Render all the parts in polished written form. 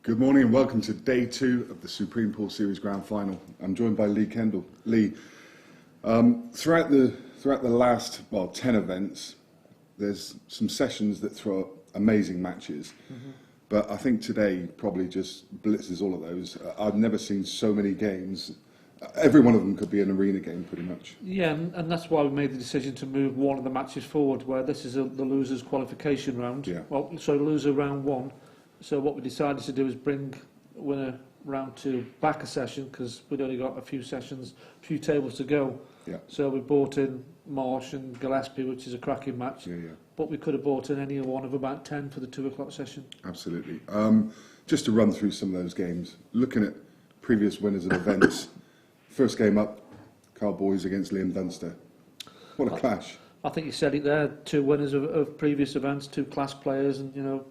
Good morning and welcome to day 2 of the Supreme Pool Series Grand Final. I'm joined by Lee Kendall. Lee, throughout the last 10 events, there's some sessions that throw up amazing matches. But I think today probably just blitzes all of those. I've never seen so many games. Every one of them could be an arena game, pretty much. Yeah, and that's why we made the decision to move one of the matches forward, where this is the losers' qualification round. Yeah. Well, so loser round 1. So what we decided to do is bring winner round 2 back a session, because we'd only got a few tables to go. Yeah. So we brought in Marsh and Gillespie, which is a cracking match. Yeah. But we could have brought in any one of about 10 for the 2 o'clock session. Absolutely. Just to run through some of those games, looking at previous winners of events. First game up, Carl Boys against Liam Dunster. What a clash. I think you said it there, 2 winners of previous events, 2 class players, and,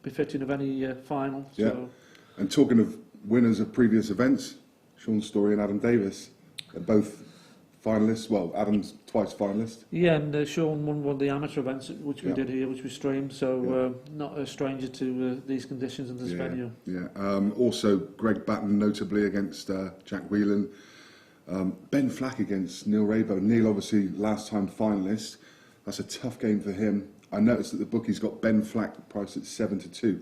befitting of any final. Yeah. So. And talking of winners of previous events, Sean Story and Adam Davis are both finalists. Well, Adam's twice finalist. Yeah, and Sean won one of the amateur events, which we Yeah. did here, which we streamed, so not a stranger to these conditions and this venue. Yeah. Also, Greg Batten notably against Jack Whelan. Ben Flack against Neil Raybo. Neil, obviously, last time finalist. That's a tough game for him. I noticed that the bookies got Ben Flack priced at 7-2.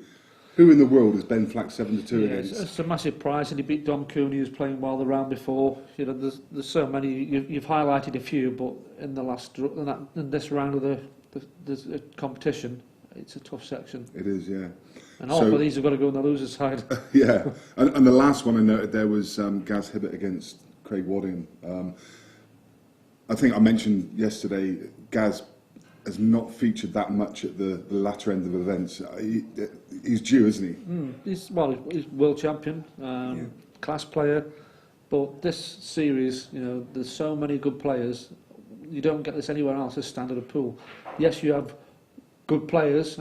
Who in the world is Ben Flack 7-2 against? It's a massive prize, and he beat Dom Cooney, who was playing well the round before. There's so many. You've highlighted a few, but in this round of the competition, it's a tough section. It is, yeah. And all of these have got to go on the loser's side. Yeah, and the last one I noted there was Gaz Hibbert against Craig Wadding. I think I mentioned yesterday, Gaz has not featured that much at the latter end of events. He's due, isn't he? He's world champion, class player, but this series, there's so many good players. You don't get this anywhere else, this standard of pool. Yes, you have good players.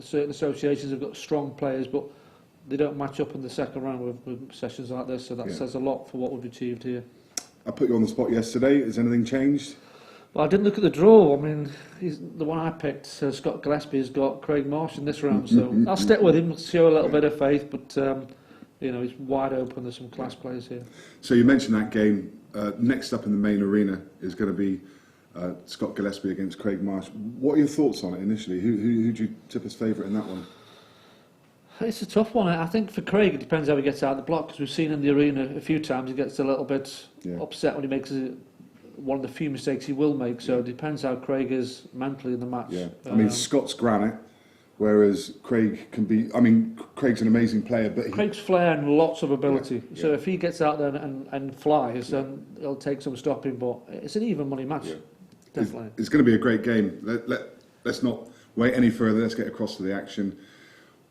Certain associations have got strong players, but they don't match up in the second round with sessions like this, so that says a lot for what we've achieved here. I put you on the spot yesterday. Has anything changed? Well, I didn't look at the draw. The one I picked, Scott Gillespie, has got Craig Marsh in this round, so I'll stick with him, show a little bit of faith, but he's wide open. There's some class players here. So you mentioned that game. Next up in the main arena is going to be Scott Gillespie against Craig Marsh. What are your thoughts on it initially? Who do you tip as favourite in that one? It's a tough one. I think for Craig, it depends how he gets out of the block, because we've seen in the arena a few times he gets a little bit upset when he makes one of the few mistakes he will make, so it depends how Craig is mentally in the match. Yeah, Scott's granite, whereas Craig can be. Craig's an amazing player, but Craig's flair and lots of ability. Yeah. So if he gets out there and flies, then it'll take some stopping. But it's an even money match. Yeah. Definitely. It's going to be a great game. Let's not wait any further. Let's get across to the action.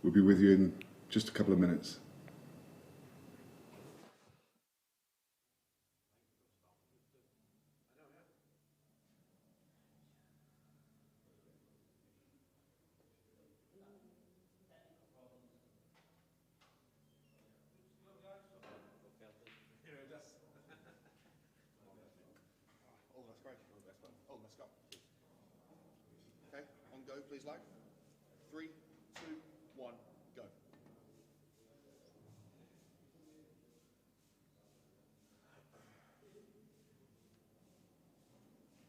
We'll be with you in just a couple of minutes. Okay, on go, please, like. 3, 2, 1, go.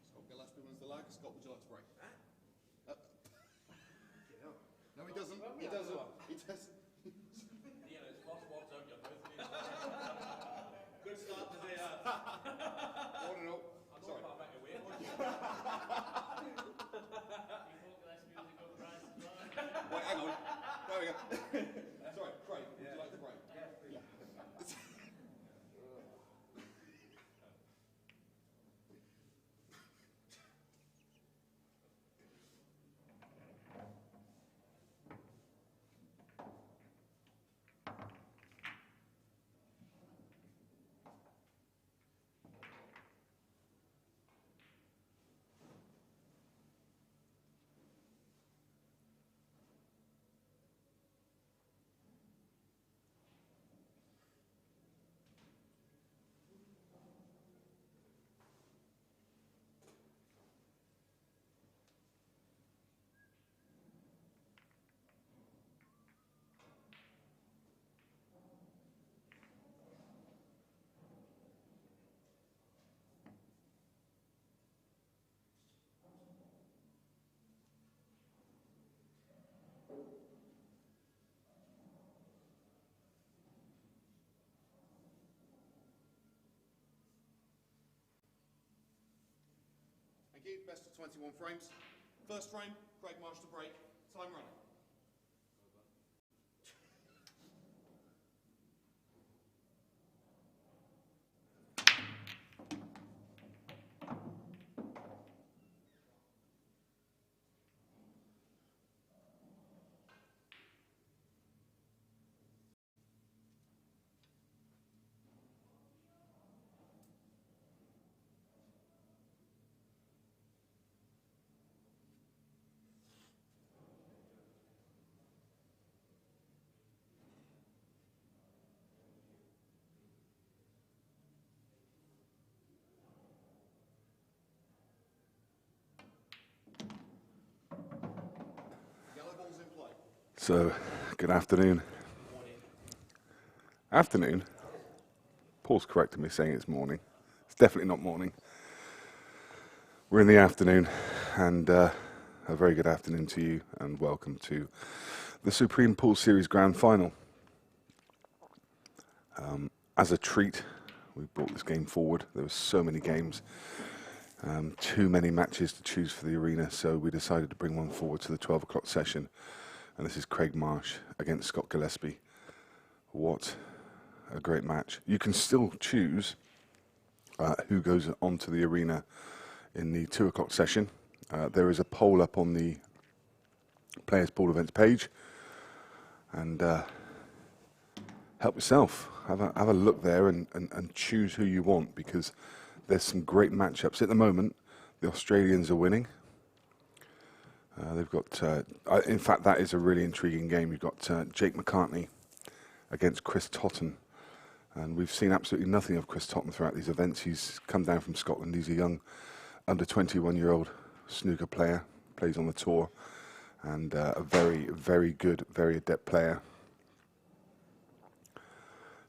Scott Gillespie wins the lag. Scott, would you like to break? No, he doesn't. He doesn't. He doesn't. It's possible, don't you? Good start to the... 1-0. Sorry. Wait, hang on. There we go. Sorry, Craig, would you like to break? Yes, please. Yeah. Thank you. Best of 21 frames. First frame, Craig Marsh to break. Time running. Yellow ball's in play. So, good afternoon. Afternoon? Paul's correcting me, saying it's morning. It's definitely not morning. We're in the afternoon, and a very good afternoon to you, and welcome to the Supreme Pool Series Grand Final. As a treat, we brought this game forward. There were so many games, too many matches to choose for the arena, so we decided to bring one forward to the 12 o'clock session. And this is Craig Marsh against Scott Gillespie. What a great match. You can still choose who goes onto the arena in the 2 o'clock session. There is a poll up on the Players Pool Events page. And help yourself. Have a look there and choose who you want, because there's some great matchups. At the moment, the Australians are winning. They've got, in fact, that is a really intriguing game. You've got Jake McCartney against Chris Totten. And we've seen absolutely nothing of Chris Totten throughout these events. He's come down from Scotland. He's a young, under 21-year-old snooker player, plays on the tour, and a very, very good, very adept player.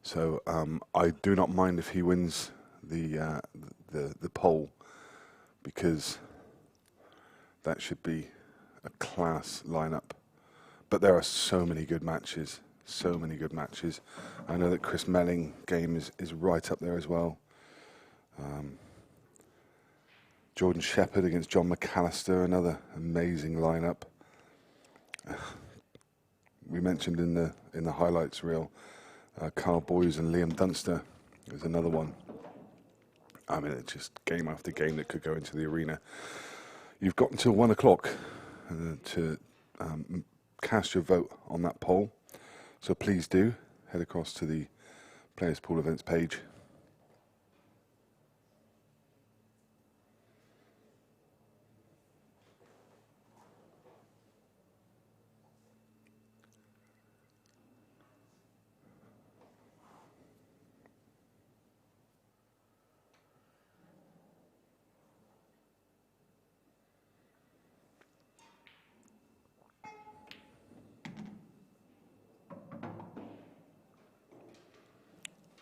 So I do not mind if he wins the poll, because that should be a class lineup. But there are so many good matches, so many good matches. I know that Chris Melling game is right up there as well. Jordan Shepherd against John McAllister, another amazing lineup. We mentioned in the highlights reel, Carl Boyes and Liam Dunster is another one. I mean, it's just game after game that could go into the arena. You've got until 1 o'clock to cast your vote on that poll. So please do head across to the Players Pool Events page.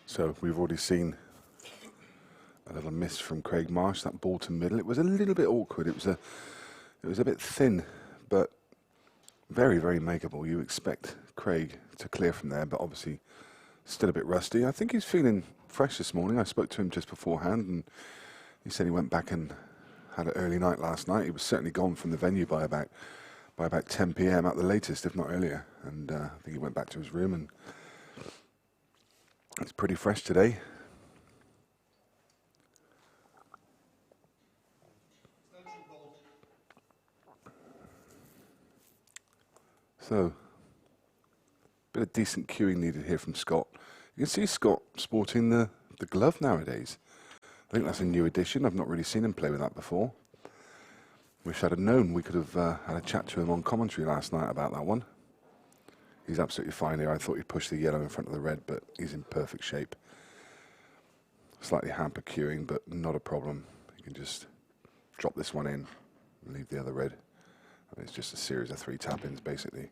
So we've already seen a little miss from Craig Marsh, that ball to middle. It was a little bit awkward. It was a bit thin, but very, very makeable. You expect Craig to clear from there, but obviously still a bit rusty. I think he's feeling fresh this morning. I spoke to him just beforehand, and he said he went back and had an early night last night. He was certainly gone from the venue by about 10 p.m. at the latest, if not earlier. And I think he went back to his room, and it's pretty fresh today. So, bit of decent cueing needed here from Scott. You can see Scott sporting the glove nowadays. I think that's a new addition. I've not really seen him play with that before. Wish I'd have known. We could have had a chat to him on commentary last night about that one. He's absolutely fine here. I thought he'd push the yellow in front of the red, but he's in perfect shape. Slightly hamper cueing, but not a problem. You can just drop this one in and leave the other red. And it's just a series of 3 tap-ins, basically.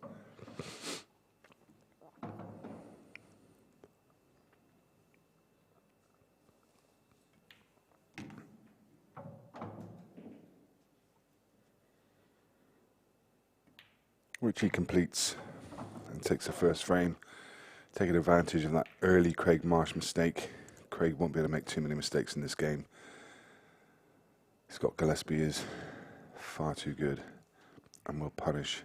Which he completes and takes the first frame, taking advantage of that early Craig Marsh mistake. Craig won't be able to make too many mistakes in this game. Scott Gillespie is far too good and will punish.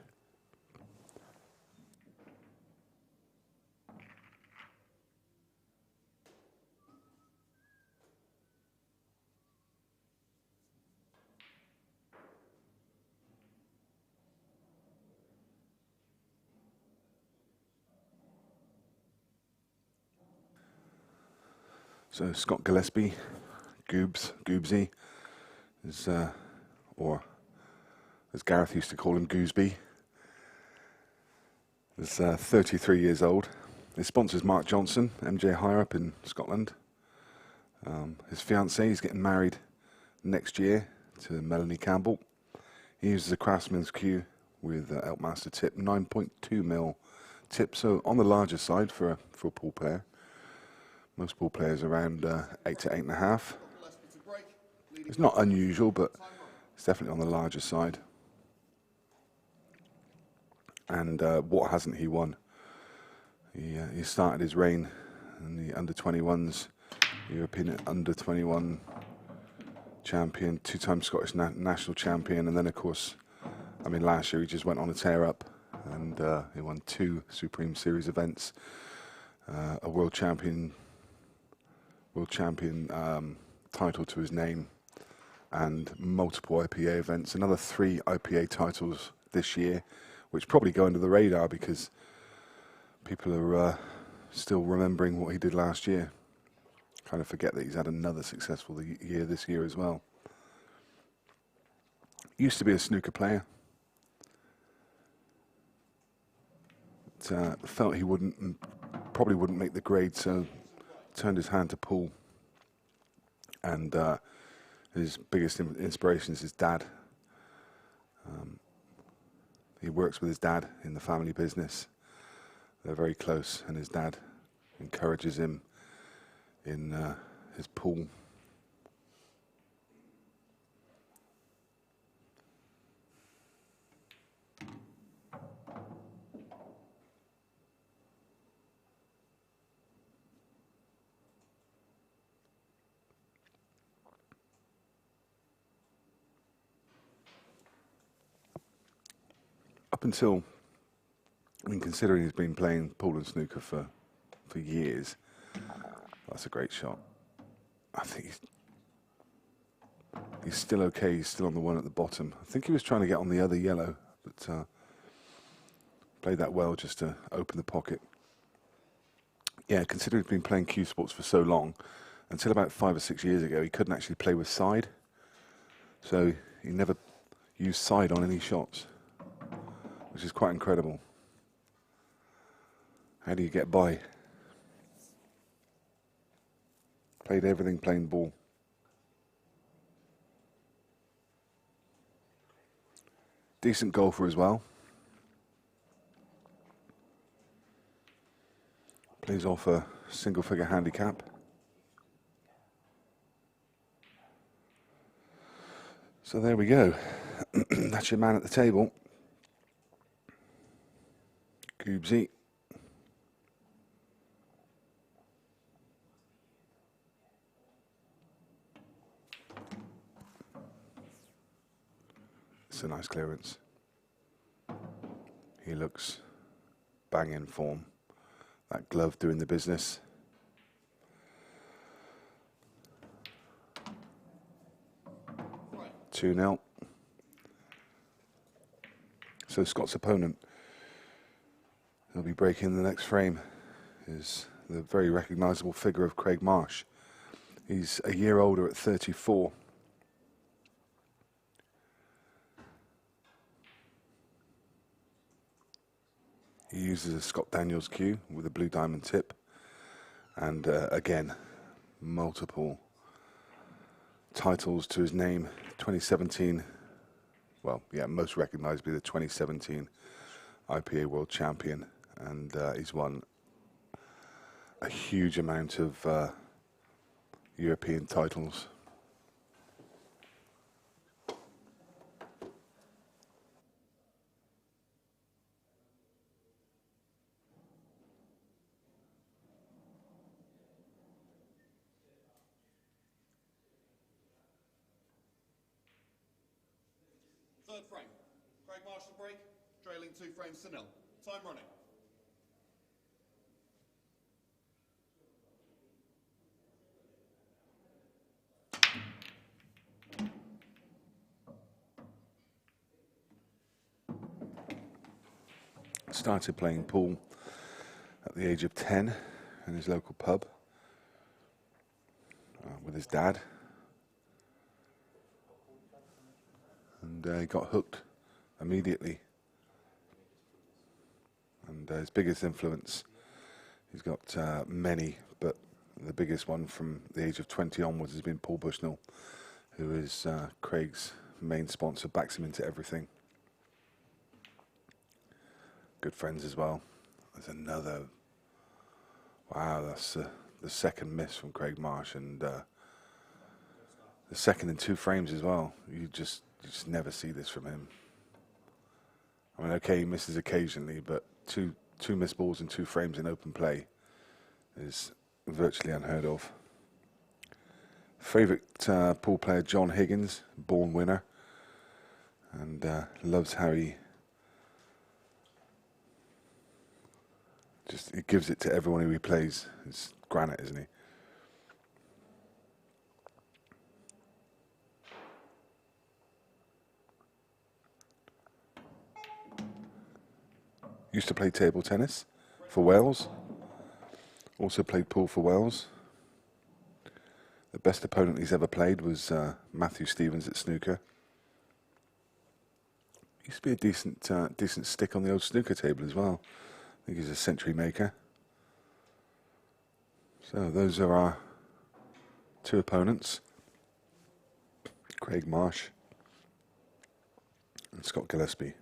So Scott Gillespie, Goobsy, is, or as Gareth used to call him, Gooseby, is 33 years old. His sponsor's Mark Johnson, MJ Hire up in Scotland. His fiancée is getting married next year to Melanie Campbell. He uses a Craftsman's cue with Elkmaster tip, 9.2 mil tip, so on the larger side for a pool player. Most pool players around 8 to 8.5. It's not unusual, but it's definitely on the larger side. And what hasn't he won? He started his reign in the under-21s, European under-21 champion, two-time Scottish national champion, and then of course, I mean last year he just went on a tear up, and he won 2 Supreme Series events, a world champion title to his name, and multiple IPA events. Another 3 IPA titles this year, which probably go under the radar because people are still remembering what he did last year. Kind of forget that he's had another successful year this year as well. Used to be a snooker player. But, felt he probably wouldn't make the grade, so turned his hand to pool. And his biggest inspiration is his dad. He works with his dad in the family business. They're very close, and his dad encourages him in his pool. Up until, I mean, considering he's been playing pool and snooker for years, that's a great shot. I think he's still okay. He's still on the one at the bottom. I think he was trying to get on the other yellow, but played that well just to open the pocket. Yeah, considering he's been playing cue sports for so long, until about 5 or 6 years ago, he couldn't actually play with side. So he never used side on any shots, which is quite incredible. How do you get by? Played everything plain ball. Decent golfer as well. Plays off a single figure handicap. So there we go. That's your man at the table. Goobsy. It's a nice clearance. He looks bang in form. That glove doing the business. Right. 2-0. So Scott's opponent, he'll be breaking the next frame, is the very recognisable figure of Craig Marsh. He's a year older at 34. He uses a Scott Daniels cue with a blue diamond tip, and again, multiple titles to his name. 2017, well, yeah, most recognisably the 2017 IPA World Champion, and he's won a huge amount of European titles. third frame. Craig Marsh to break, trailing 2 frames to 0. Time running. Started playing pool at the age of 10 in his local pub with his dad. And he got hooked immediately. And his biggest influence, he's got many, but the biggest one from the age of 20 onwards has been Paul Bushnell, who is Craig's main sponsor, backs him into everything. Good friends as well. There's another. Wow, that's the second miss from Craig Marsh, and the second in 2 frames as well. You just never see this from him. I mean, okay, he misses occasionally, but two missed balls in 2 frames in open play is virtually unheard of. Favourite pool player John Higgins, born winner, and loves how he gives it to everyone who he plays. It's granite, isn't he? Used to play table tennis for Wales. Also played pool for Wales. The best opponent he's ever played was Matthew Stevens at snooker. Used to be a decent stick on the old snooker table as well. I think he's a century maker. So those are our 2 opponents. Craig Marsh and Scott Gillespie.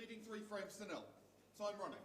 Leading 3 frames to 0. Time running.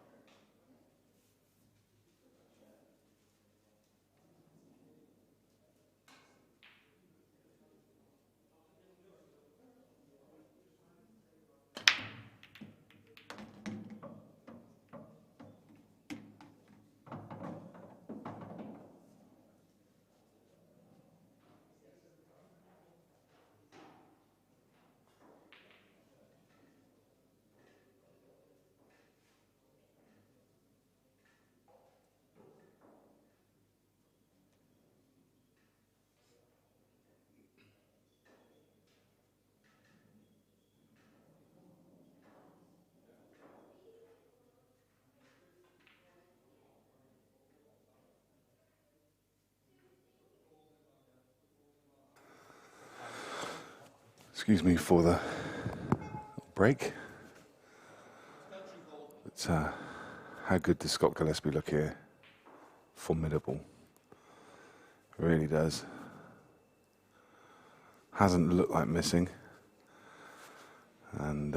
Excuse me for the break. But how good does Scott Gillespie look here? Formidable. Really does. Hasn't looked like missing. And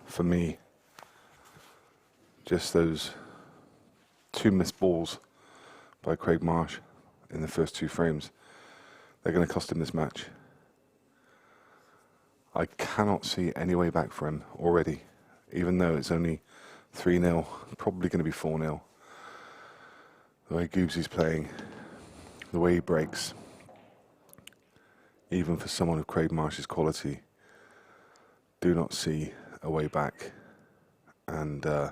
for me, just those 2 missed balls by Craig Marsh in the first 2 frames, they're going to cost him this match. I cannot see any way back for him already, even though it's only 3-0, probably going to be 4-0. The way Goobsy's playing, the way he breaks, even for someone of Craig Marsh's quality, do not see a way back. And I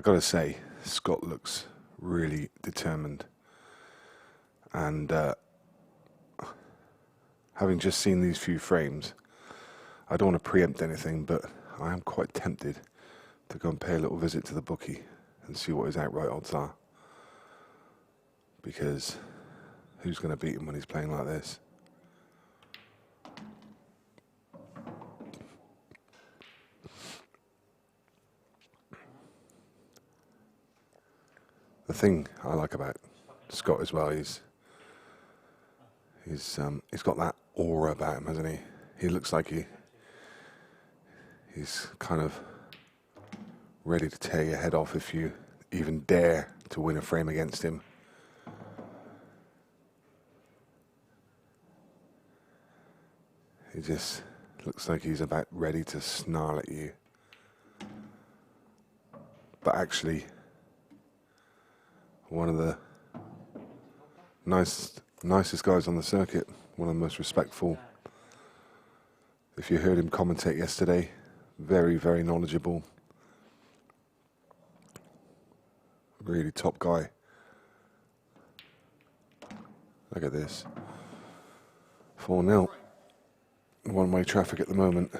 got to say, Scott looks really determined. And having just seen these few frames, I don't want to preempt anything, but I am quite tempted to go and pay a little visit to the bookie and see what his outright odds are. Because who's going to beat him when he's playing like this? The thing I like about Scott as well is he's got that aura about him, hasn't he? He looks like he's kind of ready to tear your head off if you even dare to win a frame against him. He just looks like he's about ready to snarl at you. But actually, one of the nicest guys on the circuit, one of the most respectful. If you heard him commentate yesterday, very, very knowledgeable. Really top guy. Look at this. 4-0. One-way traffic at the moment.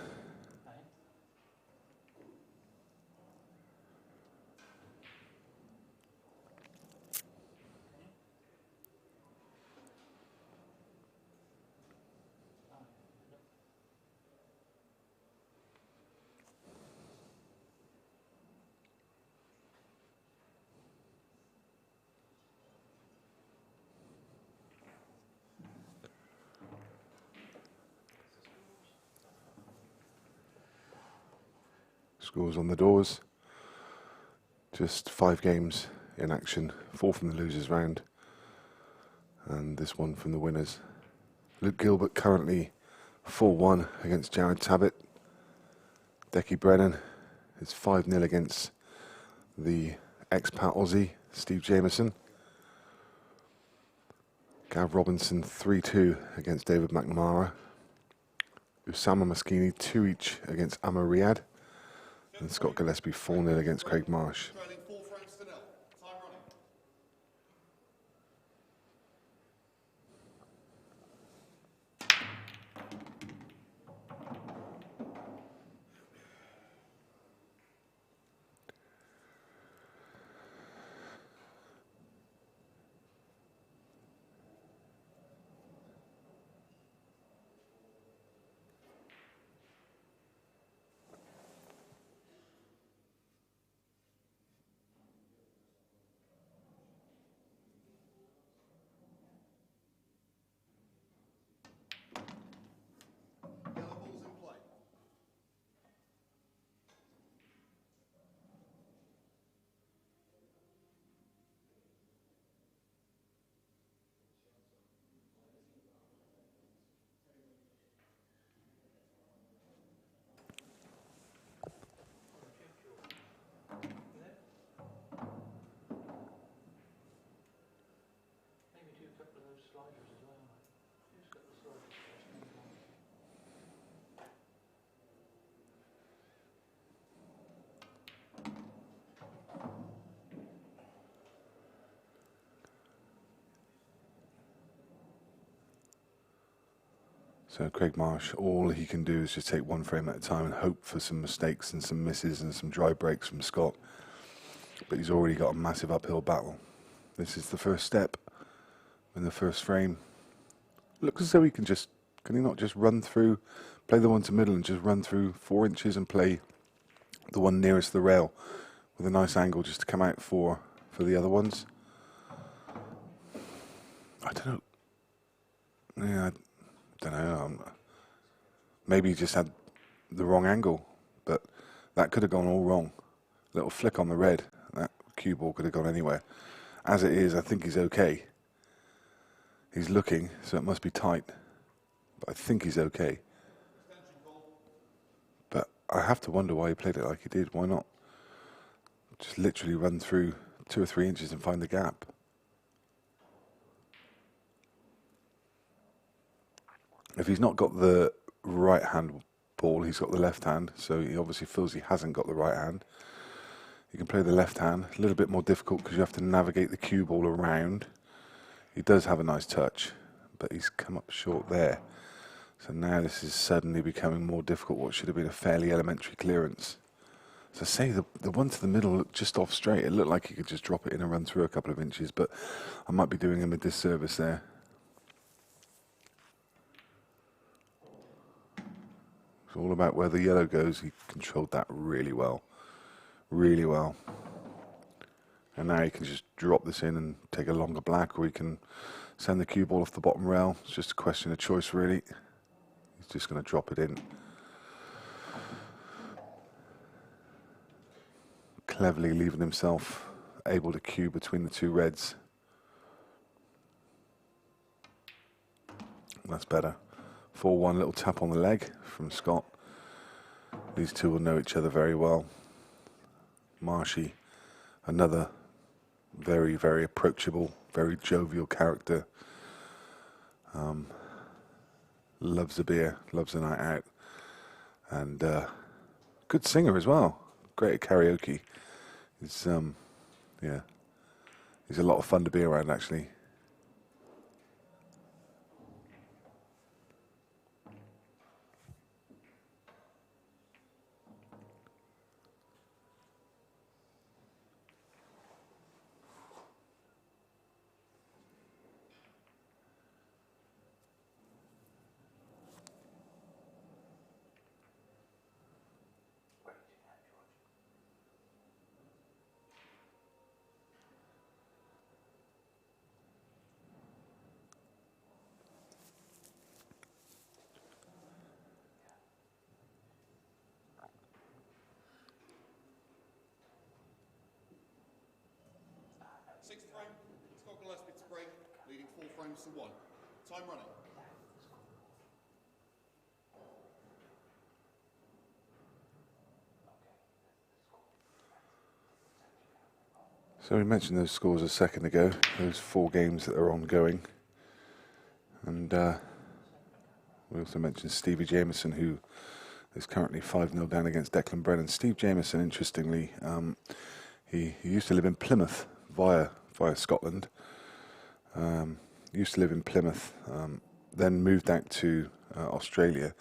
Scores on the doors. Just 5 games in action. 4 from the losers round. And this one from the winners. Luke Gilbert currently 4-1 against Jared Tabbett. Decky Brennan is 5-0 against the expat Aussie, Steve Jameson. Gav Robinson 3-2 against David McNamara. Usama Maskini 2 each against Amar Riyad. And Scott Gillespie 4-0 against Craig Marsh. Trailing 4 frames to 0. Time running. So Craig Marsh, all he can do is just take one frame at a time and hope for some mistakes and some misses and some dry breaks from Scott. But he's already got a massive uphill battle. This is the first step in the first frame. Looks as though he can he not just run through, play the one to middle and just run through 4 inches and play the one nearest the rail with a nice angle just to come out for the other ones. I don't know. Yeah, I don't know. Maybe he just had the wrong angle, but that could have gone all wrong. Little flick on the red, that cue ball could have gone anywhere. As it is, I think he's okay. He's looking, so it must be tight. But I think he's okay. But I have to wonder why he played it like he did. Why not just literally run through 2 or 3 inches and find the gap? If he's not got the right hand ball, he's got the left hand, so he obviously feels he hasn't got the right hand. You can play the left hand, a little bit more difficult because you have to navigate the cue ball around. He does have a nice touch, but he's come up short there. So now this is suddenly becoming more difficult, what should have been a fairly elementary clearance. As I say, the one to the middle looked just off straight. It looked like he could just drop it in and run through a couple of inches, but I might be doing him a disservice there. It's all about where the yellow goes. He controlled that really well. Really well. And now he can just drop this in and take a longer black, or he can send the cue ball off the bottom rail. It's just a question of choice, really. He's just going to drop it in. Cleverly leaving himself able to cue between the 2 reds. That's better. 4-1, little tap on the leg from Scott. These two will know each other very well. Marshy, another very, very approachable, very jovial character. Loves a beer, loves a night out. And good singer as well. Great at karaoke. He's, yeah, he's a lot of fun to be around, actually. Sixth frame, Scott Gillespie to break, leading 4 frames to 1. Time running. So we mentioned those scores a second ago, those 4 games that are ongoing. And we also mentioned Stevie Jameson, who is currently 5-0 down against Declan Brennan. Steve Jameson, interestingly, he used to live in Plymouth via Scotland. Used to live in Plymouth, then moved out to Australia.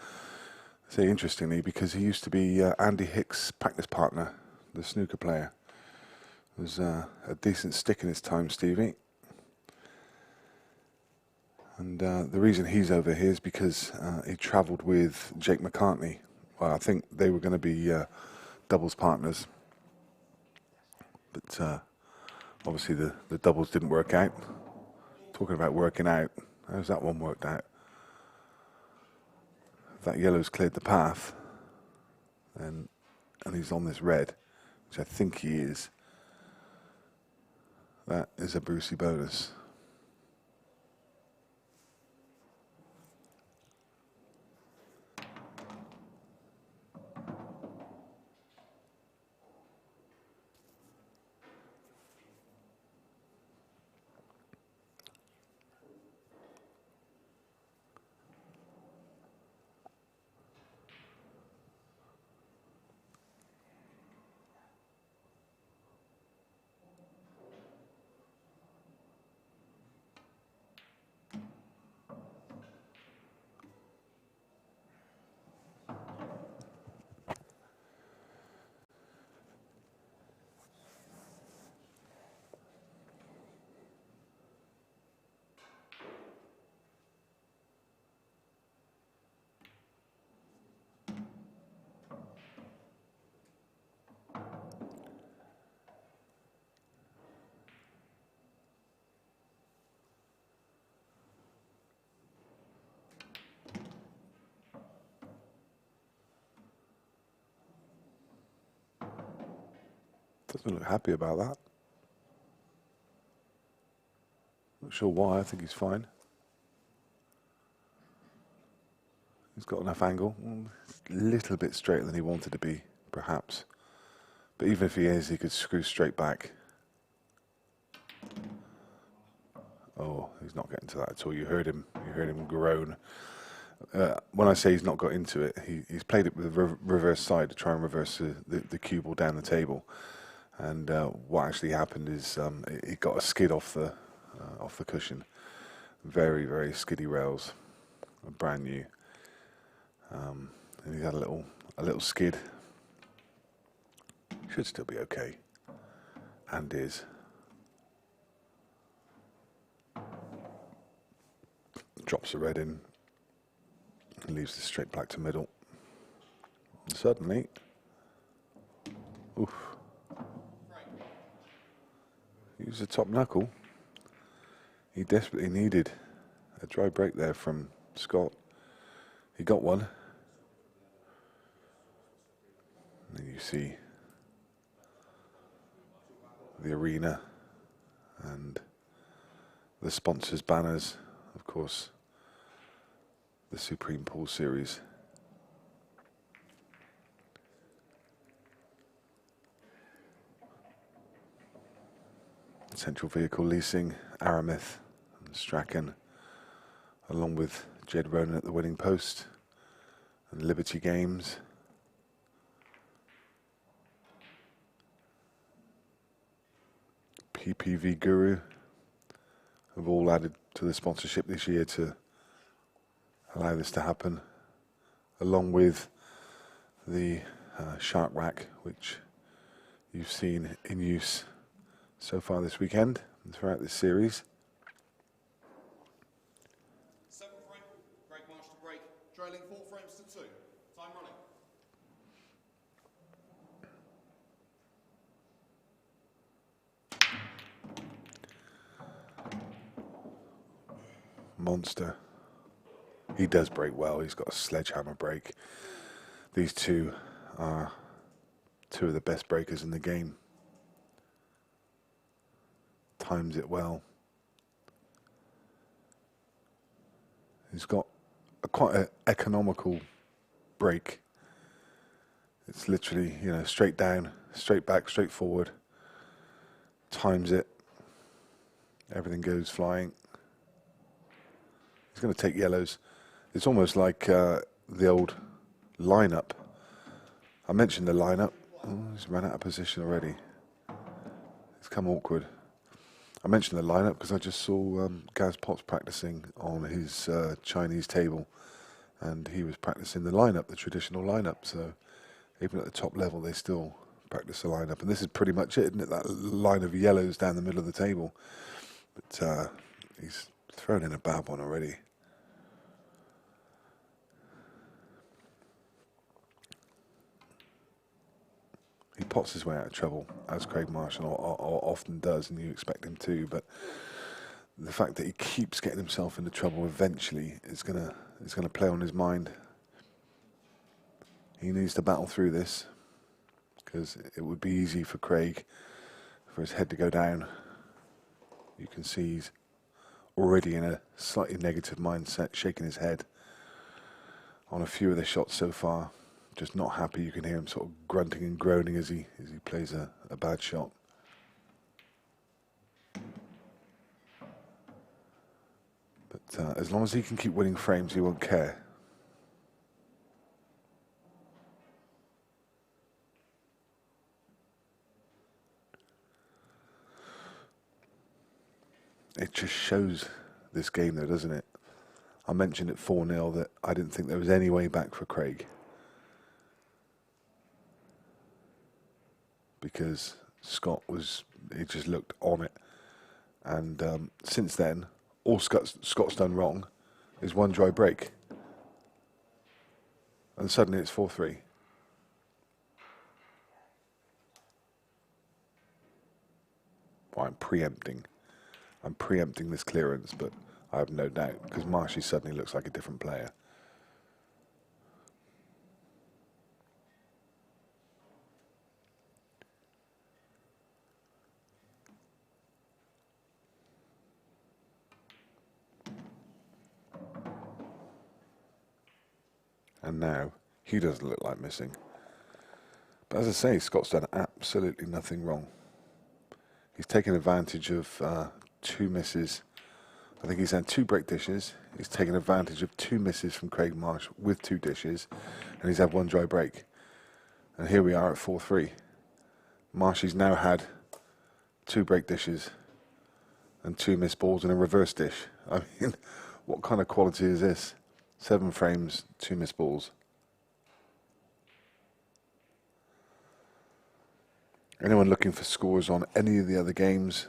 I say interestingly because he used to be Andy Hick's practice partner, the snooker player. Was a decent stick in his time, Stevie. And the reason he's over here is because he travelled with Jake McCartney. Well, I think they were going to be doubles partners. But obviously the doubles didn't work out. Talking about working out, how's that one worked out? If that yellow's cleared the path, and he's on this red, which I think he is. That is a Brucey bonus. Doesn't look happy about that. Not sure why. I think he's fine. He's got enough angle. A little bit straighter than he wanted to be, perhaps. But even if he is, he could screw straight back. Oh, he's not getting to that at all. You heard him groan. When I say he's not got into it, he's played it with the reverse side to try and reverse the cue ball down the table. And what actually happened is he got a skid off the cushion. Very, very skiddy rails, brand new. And he had a little skid. Should still be okay, and is. Drops the red in, and leaves the straight black to middle. And suddenly, oof. Use the top knuckle. He desperately needed a dry break there from Scott. He got one. And then you see the arena and the sponsors' banners, of course, the Supreme Pool Series. Central Vehicle Leasing, Aramith and Strachan, along with Jed Ronan at the winning post, and Liberty Games. PPV Guru have all added to the sponsorship this year to allow this to happen, along with the Shark Rack, which you've seen in use so far this weekend and throughout this series. 7th frame, Greg Marsh to break, trailing 4 frames to 2. Time running. Monster. He does break well. He's got a sledgehammer break. These two are two of the best breakers in the game. Times it well. He's got quite an economical break. It's literally, straight down, straight back, straight forward. Times it. Everything goes flying. He's going to take yellows. It's almost like the old lineup. I mentioned the lineup. Oh, he's run out of position already. It's come awkward. I mentioned the lineup because I just saw Gaz Potts practicing on his Chinese table, and he was practicing the lineup, the traditional lineup. So even at the top level, they still practice the lineup. And this is pretty much it, isn't it? That line of yellows down the middle of the table. But he's thrown in a bad one already. He pots his way out of trouble, as Craig Marsh often does, and you expect him to. But the fact that he keeps getting himself into trouble eventually is gonna play on his mind. He needs to battle through this, because it would be easy for Craig for his head to go down. You can see he's already in a slightly negative mindset, shaking his head on a few of the shots so far. Just not happy. You can hear him sort of grunting and groaning as he plays a bad shot. But as long as he can keep winning frames, he won't care. It just shows this game though, doesn't it? I mentioned at 4-0 that I didn't think there was any way back for Craig, because Scott he just looked on it. And since then, all Scott's done wrong is one dry break. And suddenly it's 4-3. Well, I'm preempting this clearance, but I have no doubt, because Marshy suddenly looks like a different player. and now he doesn't look like missing. But as I say, Scott's done absolutely nothing wrong. He's taken advantage of 2 misses. I think he's had 2 break dishes. He's taken advantage of 2 misses from Craig Marsh with 2 dishes, and he's had 1 dry break. And here we are at 4-3. Marshy's now had 2 break dishes and 2 missed balls and a reverse dish. I mean, what kind of quality is this? 7 frames, 2 missed balls. Anyone looking for scores on any of the other games,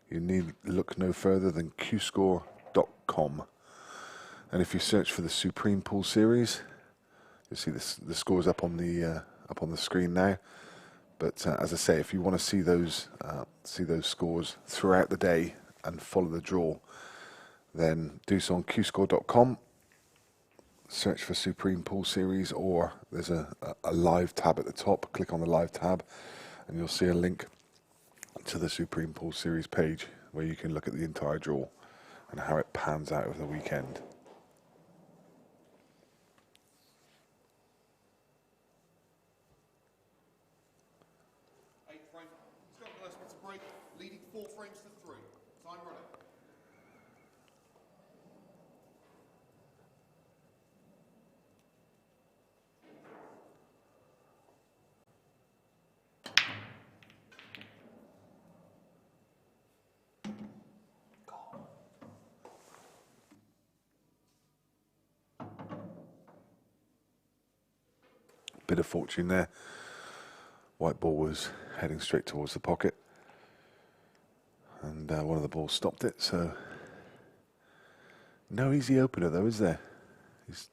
you need look no further than qscore.com. And if you search for the Supreme Pool Series, you'll see the scores up on the screen now. But as I say, if you want to see those scores throughout the day and follow the draw, then do so on qscore.com. Search for Supreme Pool Series, or there's a live tab at the top. Click on the live tab, and you'll see a link to the Supreme Pool Series page where you can look at the entire draw and how it pans out over the weekend. 8 frame. Scott Gillespie to break, leading 4 frames to 3. Time running. Bit of fortune there. White ball was heading straight towards the pocket, and one of the balls stopped it. So no easy opener though, is there? He's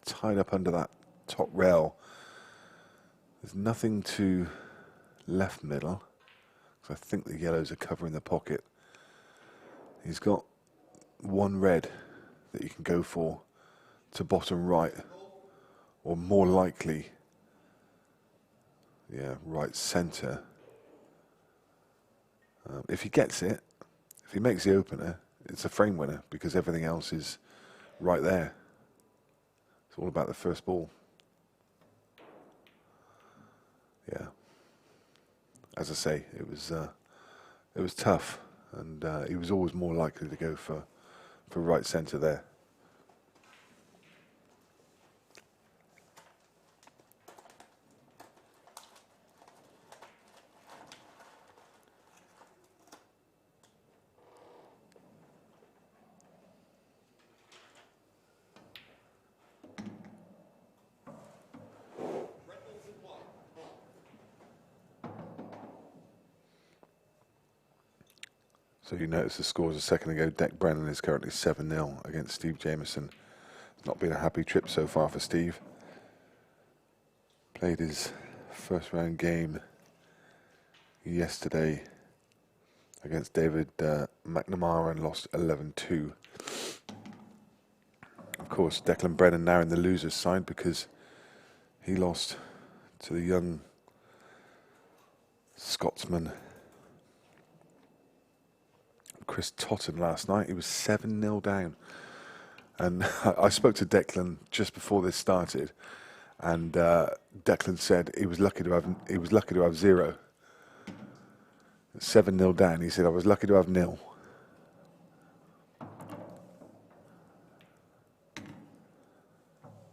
tied up under that top rail. There's nothing to left middle, because I think the yellows are covering the pocket. He's got 1 red that you can go for to bottom right, or more likely, yeah, right centre. If he gets it, if he makes the opener, it's a frame winner, because everything else is right there. It's all about the first ball. Yeah. As I say, it was tough, and he was always more likely to go for right centre there. So you notice the scores a second ago. Deck Brennan is currently 7-0 against Steve Jameson. It's not been a happy trip so far for Steve. Played his first round game yesterday against David McNamara and lost 11-2. Of course, Declan Brennan now in the losers side, because he lost to the young Scotsman Chris Totten last night. He was 7-0 down, and I spoke to Declan just before this started, and Declan said he was lucky to have 0. 7-0 down. He said, I was lucky to have 0.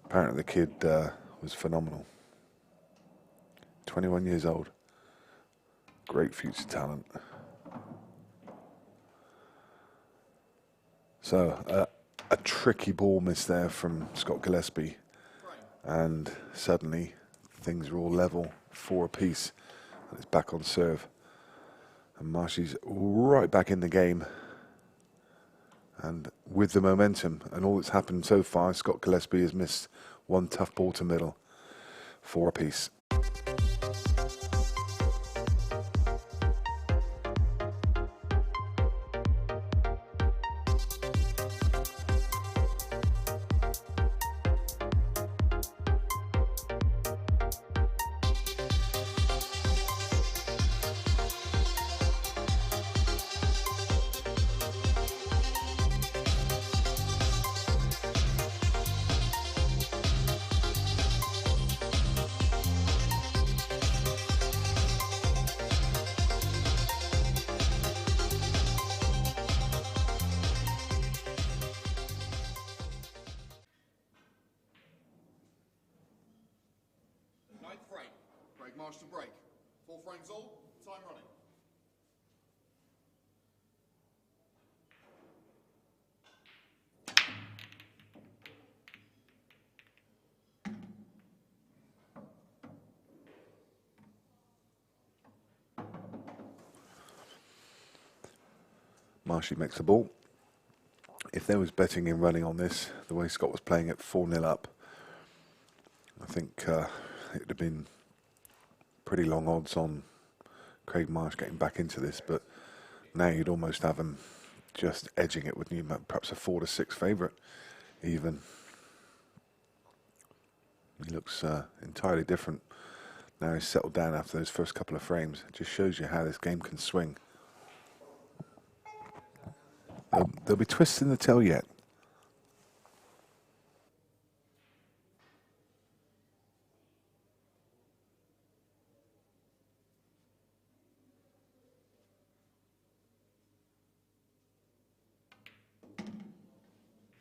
Apparently the kid was phenomenal. 21 years old. Great future talent. So a tricky ball miss there from Scott Gillespie, and suddenly things are all level, 4 apiece, and it's back on serve. And Marshy's right back in the game, and with the momentum and all that's happened so far, Scott Gillespie has missed 1 tough ball to middle, 4 apiece. Marsh to break. 4 frames all, time running. Marshy makes the ball. If there was betting in running on this, the way Scott was playing it 4-0 up, I think it would have been pretty long odds on Craig Marsh getting back into this, but now you'd almost have him just edging it with Newman, perhaps a 4-6 favourite even. He looks entirely different now. He's settled down after those first couple of frames. It just shows you how this game can swing. There'll be twists in the tail yet.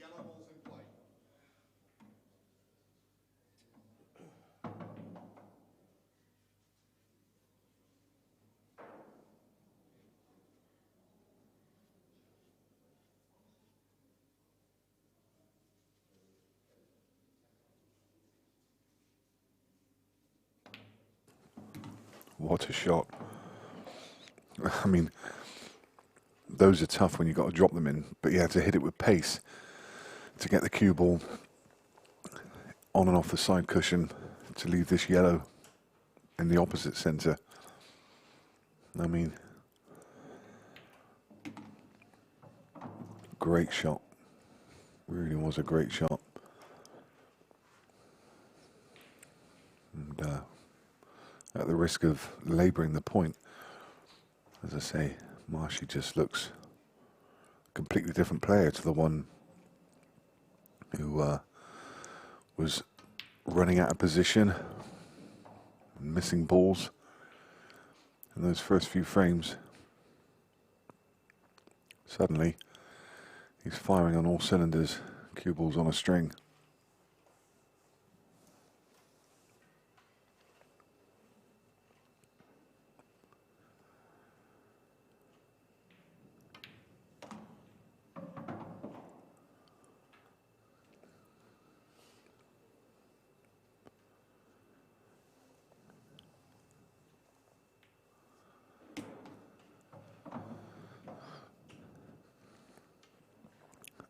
Yellow ball's in play. What a shot. I mean, those are tough when you've got to drop them in, but you have to hit it with pace to get the cue ball on and off the side cushion to leave this yellow in the opposite centre. I mean, great shot. Really was a great shot. And at the risk of labouring the point, as I say, Marshy just looks a completely different player to the one who was running out of position and missing balls in those first few frames. Suddenly, he's firing on all cylinders, cue balls on a string.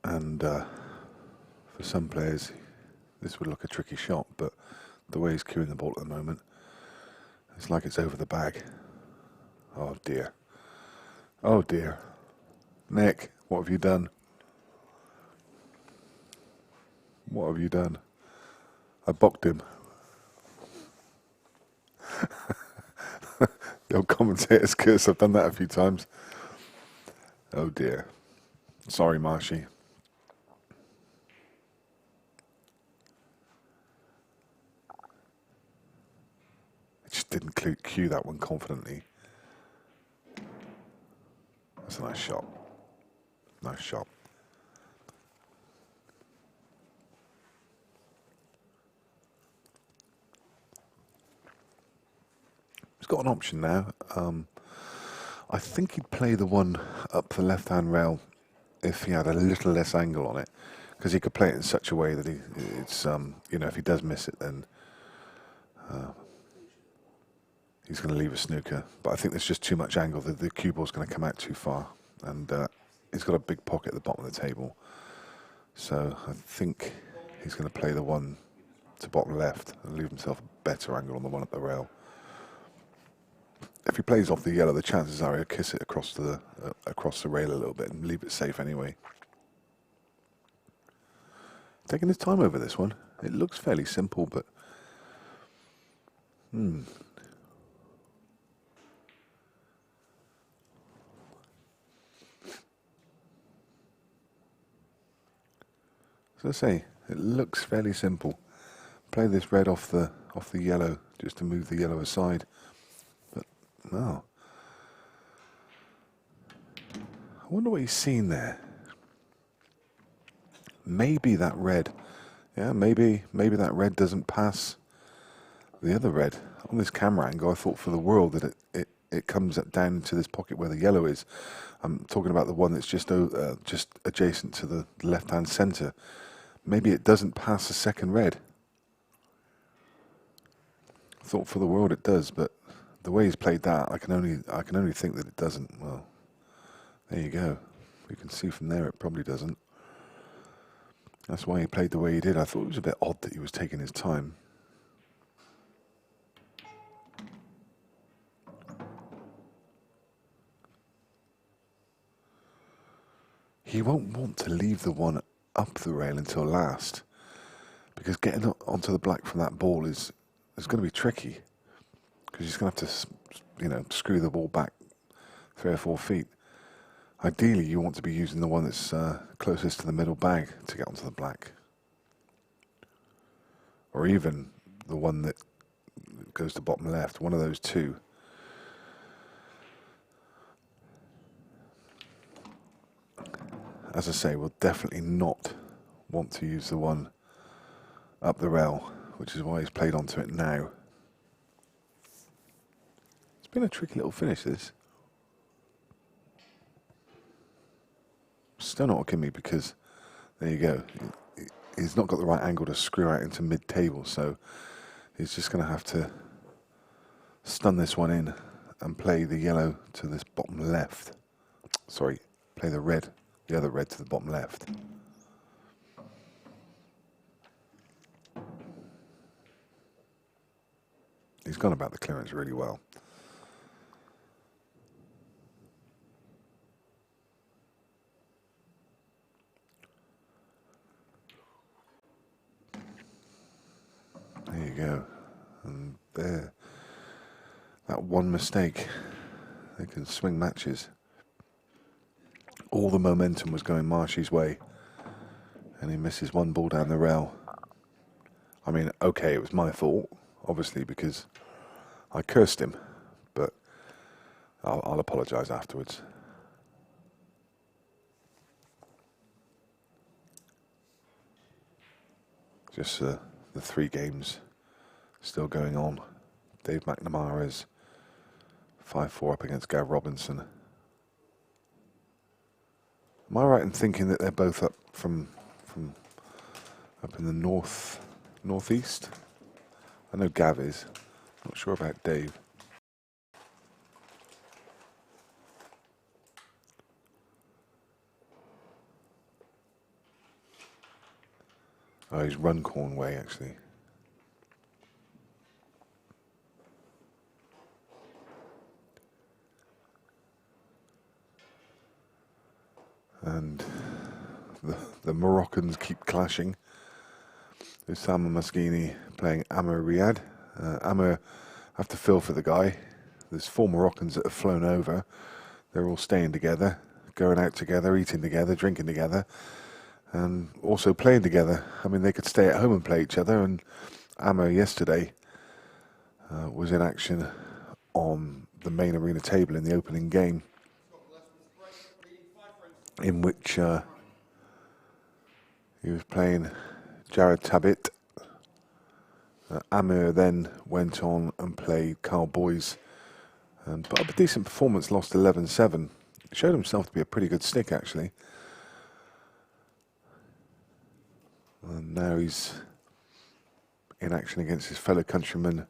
And for some players, this would look a tricky shot, but the way he's cueing the ball at the moment, it's like it's over the bag. Oh dear. Oh dear. Nick, what have you done? What have you done? I bocked him. The old commentator's curse, I've done that a few times. Oh dear. Sorry, Marshy. I just didn't cue that one confidently. That's a nice shot. Nice shot. He's got an option now. I think he'd play the one up the left-hand rail if he had a little less angle on it, because he could play it in such a way that it's you know, if he does miss it, then he's going to leave a snooker. But I think there's just too much angle. The cue ball's going to come out too far, and he's got a big pocket at the bottom of the table. So I think he's going to play the one to bottom left and leave himself a better angle on the one up the rail. If he plays off the yellow, the chances are he'll kiss it across the rail a little bit and leave it safe anyway. Taking his time over this one. It looks fairly simple, but as I say, it looks fairly simple. Play this red off the yellow just to move the yellow aside. But no. I wonder what he's seen there. Maybe that red. Yeah, maybe that red doesn't pass the other red. on this camera angle, I thought for the world that it comes down into this pocket where the yellow is. I'm talking about the one that's just adjacent to the left-hand centre. Maybe it doesn't pass the second red. Thought for the world it does, but the way he's played that, I can only think that it doesn't. Well, there you go. You can see from there it probably doesn't. That's why he played the way he did. I thought it was a bit odd that he was taking his time. He won't want to leave the one up the rail until last, because getting onto the black from that ball is going to be tricky, because he's going to have to, screw the ball back 3 or 4 feet. Ideally, you want to be using the one that's closest to the middle bag to get onto the black, or even the one that goes to bottom left. One of those two. As I say, we'll definitely not want to use the one up the rail, which is why he's played onto it now. It's been a tricky little finish, this. Still not working me, because there you go. He's not got the right angle to screw out into mid-table, so he's just going to have to stun this one in and play the yellow to this bottom left. Sorry, play the red. The other red to the bottom left. He's gone about the clearance really well. There you go. And there. That one mistake, they can swing matches. All the momentum was going Marshy's way, and he misses one ball down the rail. I mean, okay, it was my fault, obviously, because I cursed him, but I'll apologise afterwards. Just the 3 games still going on. Dave McNamara is 5-4 up against Gav Robinson. Am I right in thinking that they're both up from up in the northeast? I know Gav is. Not sure about Dave. Oh, he's Runcorn way, actually. And the Moroccans keep clashing. There's Sam Maskini playing Amr Riyad. Amr, have to feel for the guy. There's 4 Moroccans that have flown over. They're all staying together, going out together, eating together, drinking together, and also playing together. I mean, they could stay at home and play each other. And Amr yesterday was in action on the main arena table in the opening game, in which he was playing Jared Tabit. Amir then went on and played Carl Boys, and put up a decent performance, lost 11-7. Showed himself to be a pretty good stick, actually. And now he's in action against his fellow countryman,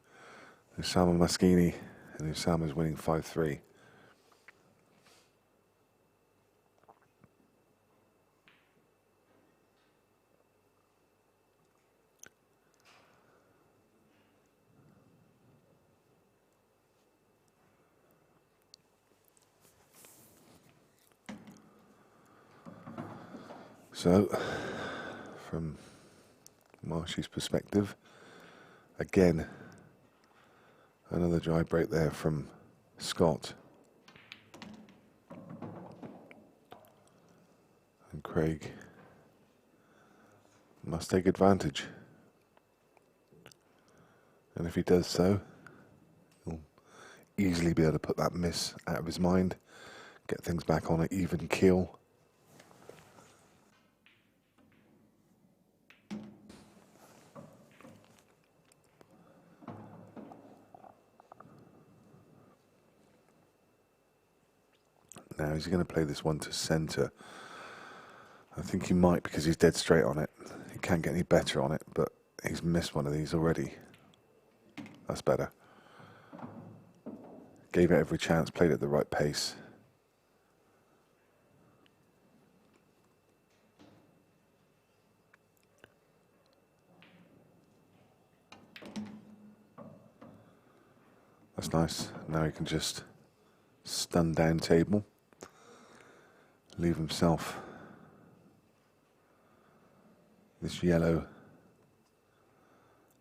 Usama Maskini, and Usama's winning 5-3. So, from Marshy's perspective, again, another dry break there from Scott. And Craig must take advantage. And if he does so, he'll easily be able to put that miss out of his mind, get things back on an even keel. is he going to play this one to centre? I think he might because he's dead straight on it. He can't get any better on it, but he's missed one of these already. That's better. Gave it every chance, played at the right pace. That's nice. Now he can just stun down table, leave himself this yellow.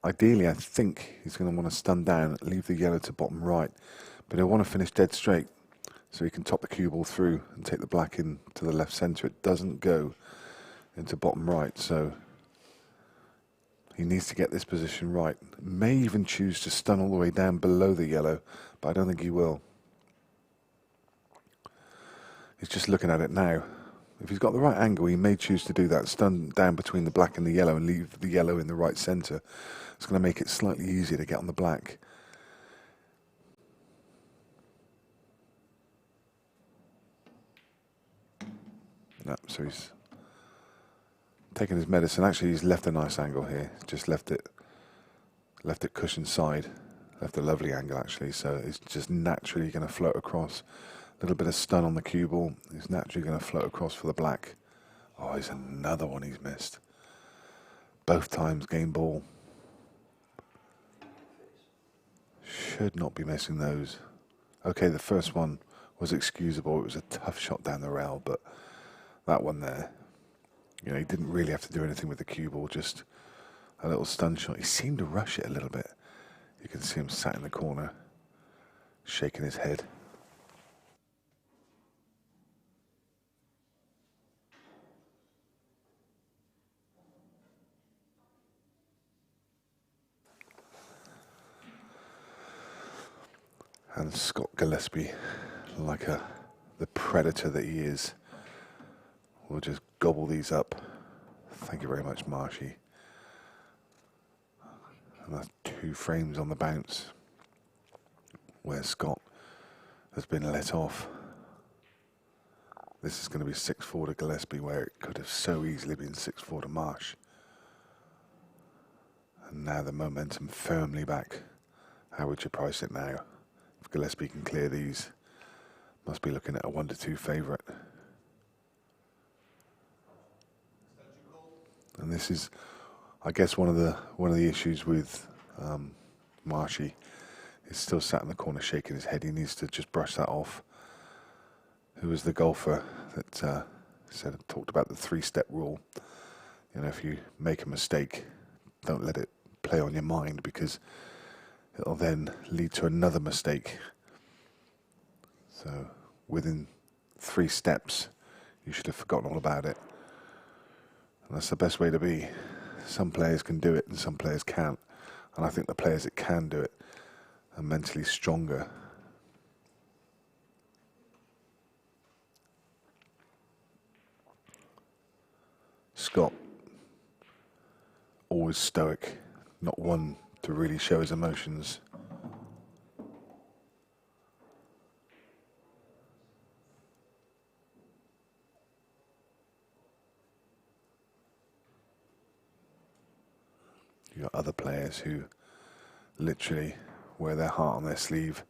Ideally, I think he's going to want to stun down, leave the yellow to bottom right, but he'll want to finish dead straight so he can top the cue ball through and take the black in to the left centre. It doesn't go into bottom right, so he needs to get this position right. May even choose to stun all the way down below the yellow, but I don't think he will. He's just looking at it now. If he's got the right angle, he may choose to do that, stun down between the black and the yellow and leave the yellow in the right centre. It's going to make it slightly easier to get on the black. No, so he's taking his medicine. Actually, he's left a nice angle here. Just left it cushion side. Left a lovely angle, actually. So it's just naturally going to float across. A little bit of stun on the cue ball. He's naturally going to float across for the black. Oh, he's another one he's missed. Both times game ball. Should not be missing those. Okay, the first one was excusable. It was a tough shot down the rail, but that one there, you know, he didn't really have to do anything with the cue ball, just a little stun shot. He seemed to rush it a little bit. You can see him sat in the corner, shaking his head. And Scott Gillespie, like the predator that he is, will just gobble these up. Thank you very much, Marshy. And that's 2 frames on the bounce, where Scott has been let off. This is going to be 6-4 to Gillespie, where it could have so easily been 6-4 to Marsh. And now the momentum firmly back. How would you price it now? If Gillespie can clear these, must be looking at a 1-2 favourite. And this is, I guess, one of the issues with Marshy. He's still sat in the corner shaking his head. He needs to just brush that off. Who was the golfer that talked about the 3-step rule? You know, if you make a mistake, don't let it play on your mind, because it'll then lead to another mistake. So within 3 steps, you should have forgotten all about it. And that's the best way to be. Some players can do it and some players can't. And I think the players that can do it are mentally stronger. Scott, always stoic, not one to really show his emotions. You got other players who literally wear their heart on their sleeve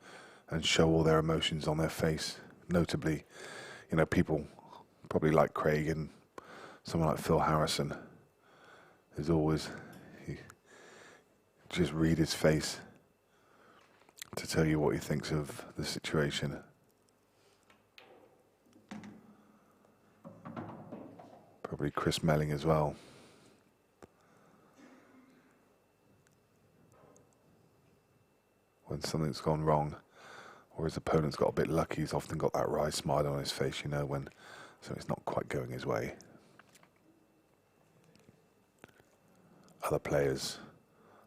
and show all their emotions on their face. Notably, you know, people probably like Craig and someone like Phil Harrison is always, just read his face to tell you what he thinks of the situation. Probably Chris Melling as well. When something's gone wrong, or his opponent's got a bit lucky, he's often got that wry smile on his face, you know, when something's not quite going his way. Other players,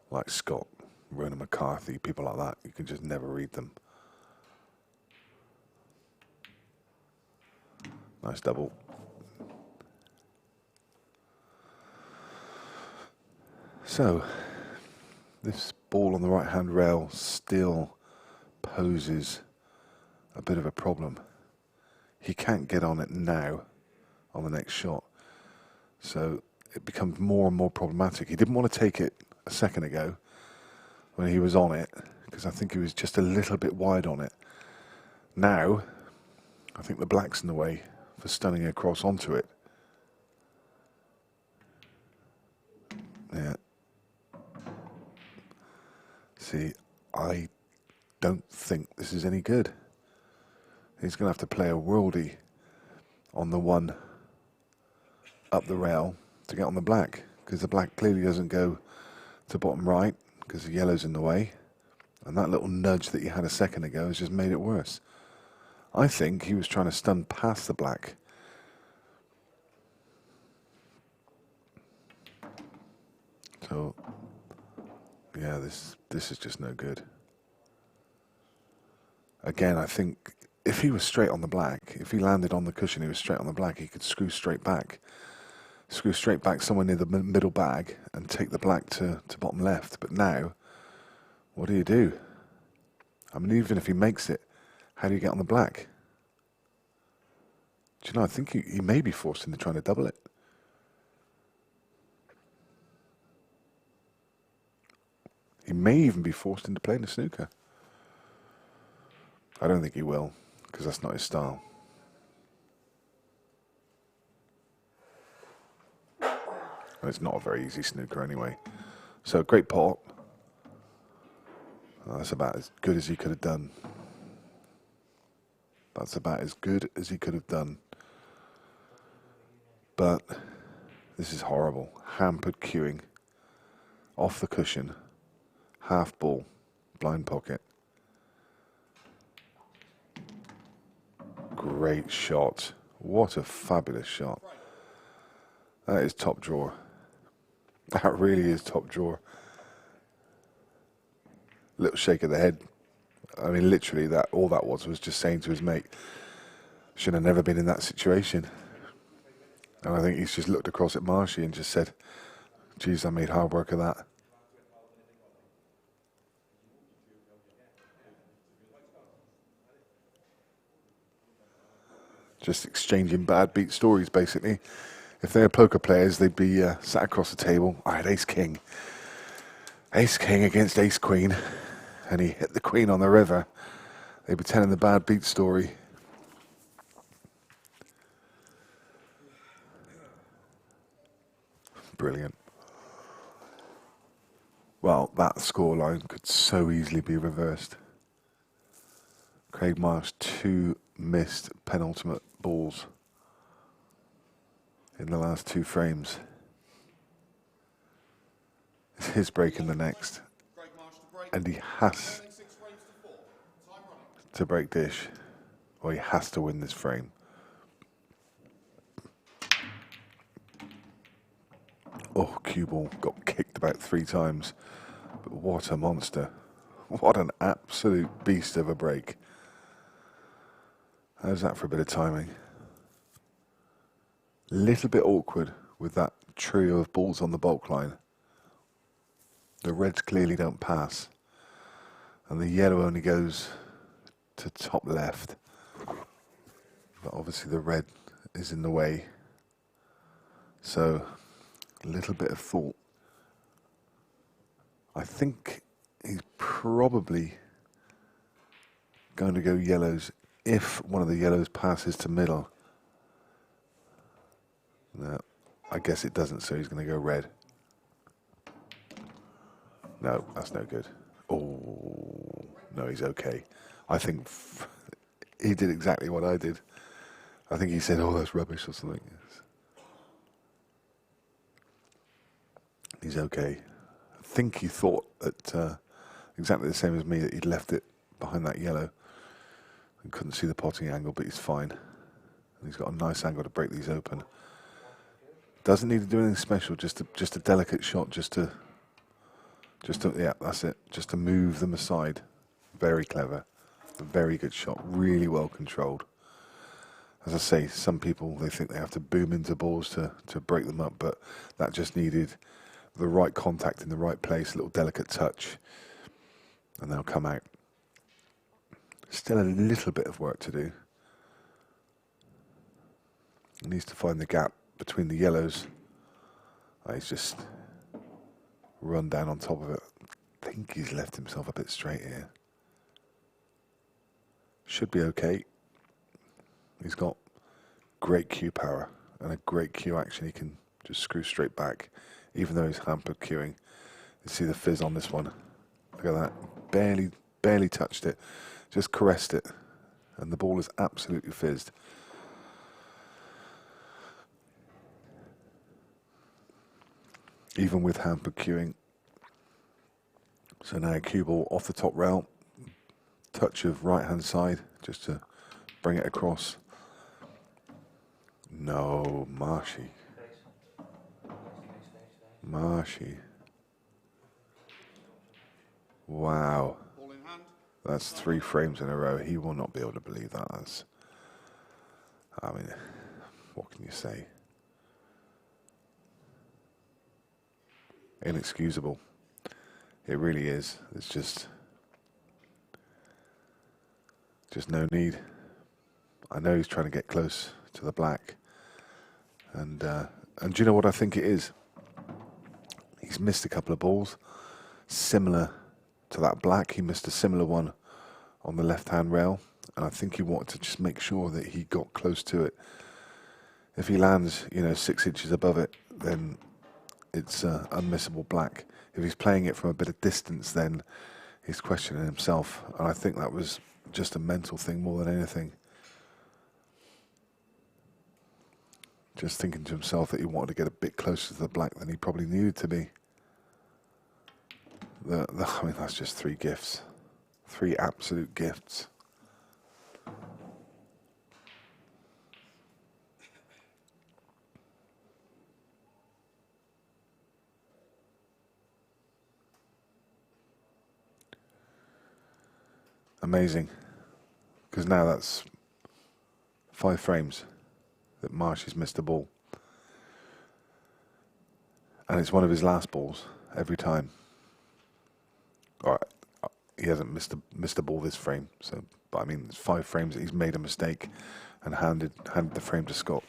like Scott, Ronan McCarthy, people like that, you can just never read them. Nice double. So, this ball on the right-hand rail still poses a bit of a problem. he can't get on it now on the next shot. So it becomes more and more problematic. He didn't want to take it a second ago when he was on it, because I think he was just a little bit wide on it. Now, I think the black's in the way for stunning across onto it. Yeah. See, I don't think this is any good. He's going to have to play a worldie on the one up the rail to get on the black, because the black clearly doesn't go to bottom right because the yellow's in the way, and that little nudge that he had a second ago has just made it worse. I think he was trying to stun past the black. So, yeah, this is just no good. Again, I think if he was straight on the black, if he landed on the cushion, he was straight on the black, he could screw straight back somewhere near the middle bag and take the black to bottom left. But now, what do? I mean, even if he makes it, how do you get on the black? Do you know, I think he may be forced into trying to double it. He may even be forced into playing the snooker. I don't think he will, because that's not his style. And it's not a very easy snooker anyway. So, great pot. That's about as good as he could have done. That's about as good as he could have done. But this is horrible. Hampered queuing. Off the cushion. Half ball. Blind pocket. Great shot. What a fabulous shot. That is top drawer. That really is top drawer. Little shake of the head. I mean, literally, all that was just saying to his mate, should have never been in that situation. And I think he's just looked across at Marshy and just said, geez, I made hard work of that. Just exchanging bad beat stories, basically. If they were poker players, they'd be sat across the table. I had ace-king. Ace-king against ace-queen. And he hit the queen on the river. They'd be telling the bad beat story. Brilliant. Well, that scoreline could so easily be reversed. Craig Marsh, 2 missed penultimate balls in the last 2 frames. It's his break in the next. And he has to break dish, or he has to win this frame. Oh, cue ball got kicked about 3 times. But what a monster. What an absolute beast of a break. How's that for a bit of timing? Little bit awkward with that trio of balls on the bulk line. The reds clearly don't pass. And the yellow only goes to top left. But obviously the red is in the way. So, a little bit of thought. I think he's probably going to go yellows if one of the yellows passes to middle. No, I guess it doesn't, so he's going to go red. No, that's no good. Oh, no, he's okay. I think he did exactly what I did. I think he said, oh, that's rubbish or something. He's okay. I think he thought that exactly the same as me, that he'd left it behind that yellow and couldn't see the potting angle, but he's fine. And he's got a nice angle to break these open. Doesn't need to do anything special, just a delicate shot, just to yeah, that's it. Just to move them aside. Very clever. A very good shot. Really well controlled. As I say, some people, they think they have to boom into balls to break them up, but that just needed the right contact in the right place, a little delicate touch, and they'll come out. Still a little bit of work to do. He needs to find the gap between the yellows. Oh, he's just run down on top of it. I think he's left himself a bit straight here. Should be okay. He's got great cue power and a great cue action. He can just screw straight back, even though he's hampered cueing. You see the fizz on this one. Look at that. Barely touched it. Just caressed it. And the ball is absolutely fizzed. Even with hampered cueing. So now cue ball off the top rail. Touch of right hand side just to bring it across. No, Marshy. Marshy. Wow. Ball in hand. That's 3 frames in a row. He will not be able to believe that. I mean, what can you say? Inexcusable. It really is. It's just no need. I know he's trying to get close to the black. And do you know what I think it is? He's missed a couple of balls similar to that black. He missed a similar one on the left-hand rail, and I think he wanted to just make sure that he got close to it. If he lands, 6 inches above it, then it's unmissable black. If he's playing it from a bit of distance, then he's questioning himself, and I think that was just a mental thing more than anything. Just thinking to himself that he wanted to get a bit closer to the black than he probably needed to be. I mean, that's just 3 gifts. 3 absolute gifts. Amazing. Because now that's 5 frames that Marsh has missed a ball. And it's one of his last balls every time. All right, he hasn't missed a ball this frame, but I mean, it's 5 frames that he's made a mistake and handed the frame to Scott.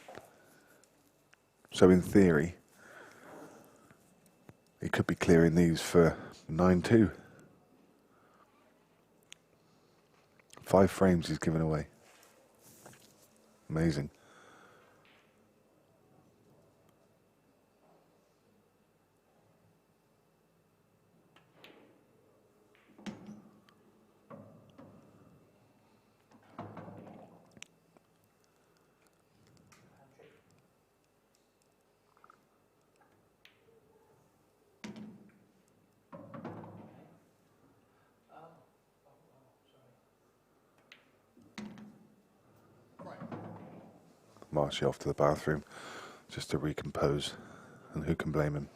So in theory, he could be clearing these for 9-2. 5 frames he's given away. Amazing. Marshy off to the bathroom just to recompose, and who can blame him?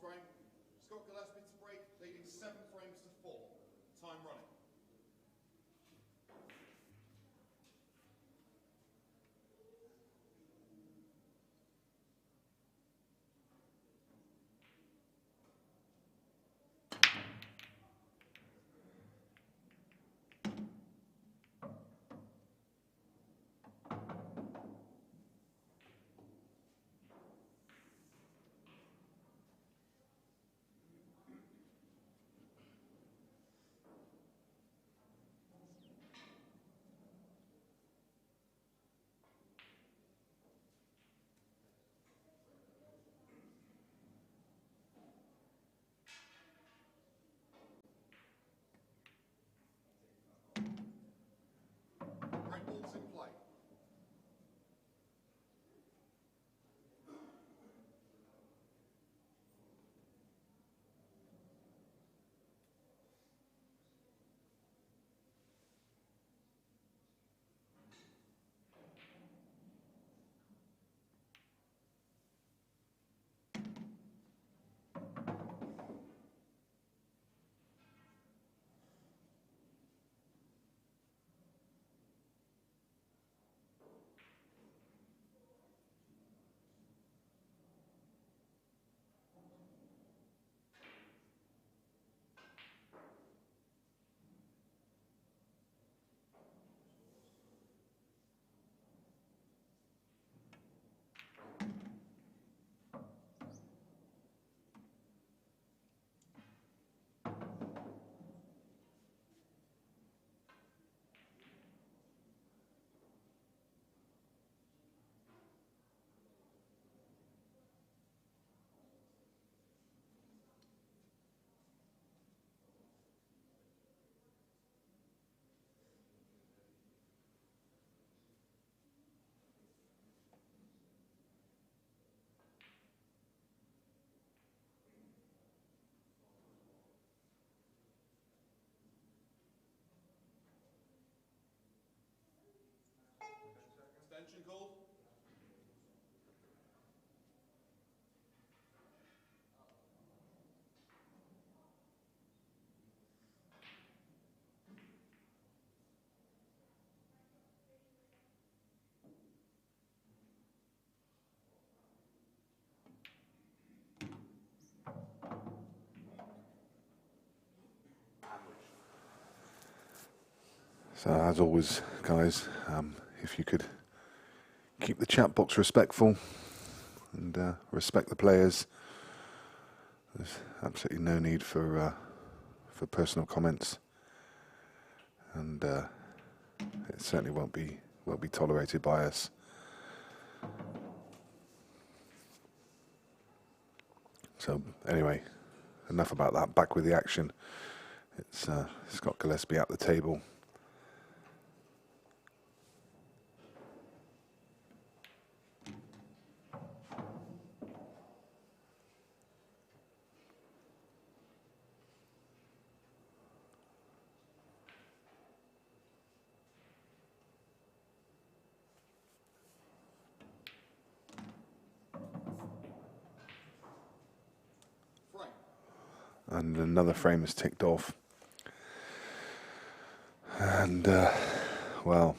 frame. Scott Gillespie to break, leading 7 frames to 4. Time running. Red ball's in play. Extension called. So as always, guys, if you could keep the chat box respectful and respect the players, there's absolutely no need for personal comments, and it certainly won't be tolerated by us. So anyway, enough about that. Back with the action. It's Scott Gillespie at the table. Frame. And another frame is ticked off. And, well,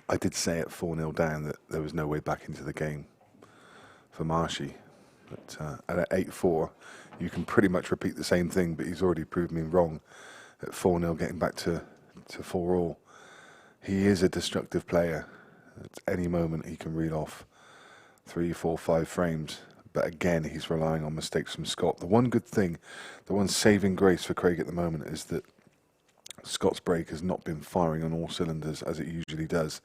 I did say at 4-0 down that there was no way back into the game for Marshy. But at 8-4, you can pretty much repeat the same thing, but he's already proved me wrong at 4-0, getting back to 4-all. He is a destructive player. At any moment, he can reel off 3, 4, 5 frames. But again, he's relying on mistakes from Scott. The one good thing, the one saving grace for Craig at the moment is that Scott's break has not been firing on all cylinders as it usually does.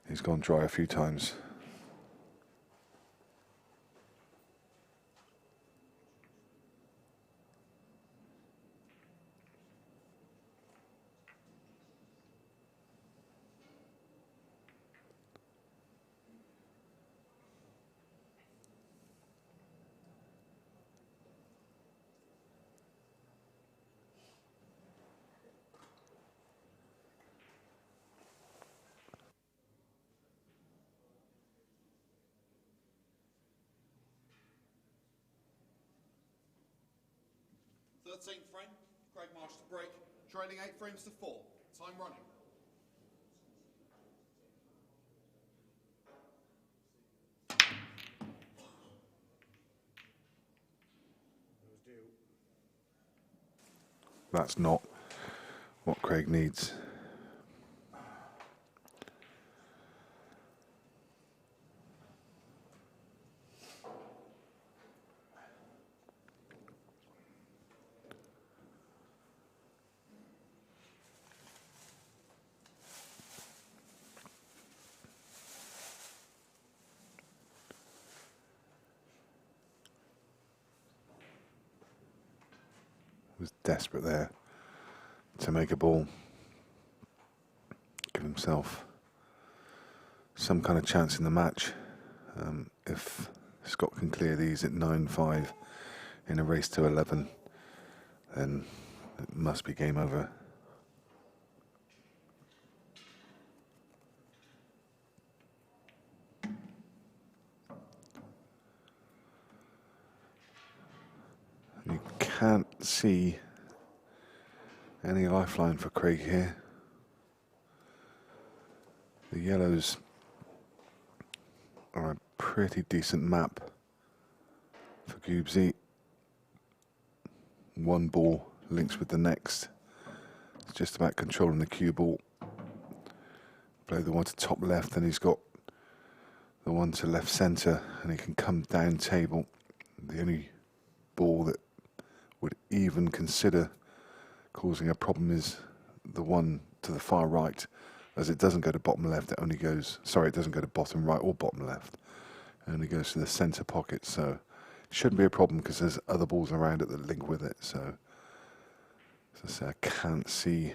He's gone dry a few times. 13th frame, Craig Marsh to break, trailing 8 frames to 4. Time running. That's not what Craig needs. Was desperate there to make a ball, give himself some kind of chance in the match. If Scott can clear these at 9-5 in a race to 11, then it must be game over. You can't see any lifeline for Craig here. The yellows are a pretty decent map for Goobsy. One ball links with the next. It's just about controlling the cue ball. Play the one to top left, then he's got the one to left centre, and he can come down table. The only ball that would even consider causing a problem is the one to the far right, as it doesn't go to bottom left, it only goes, sorry, it doesn't go to bottom right or bottom left, it only goes to the centre pocket, so it shouldn't be a problem because there's other balls around it that link with it, so as I say, I can't see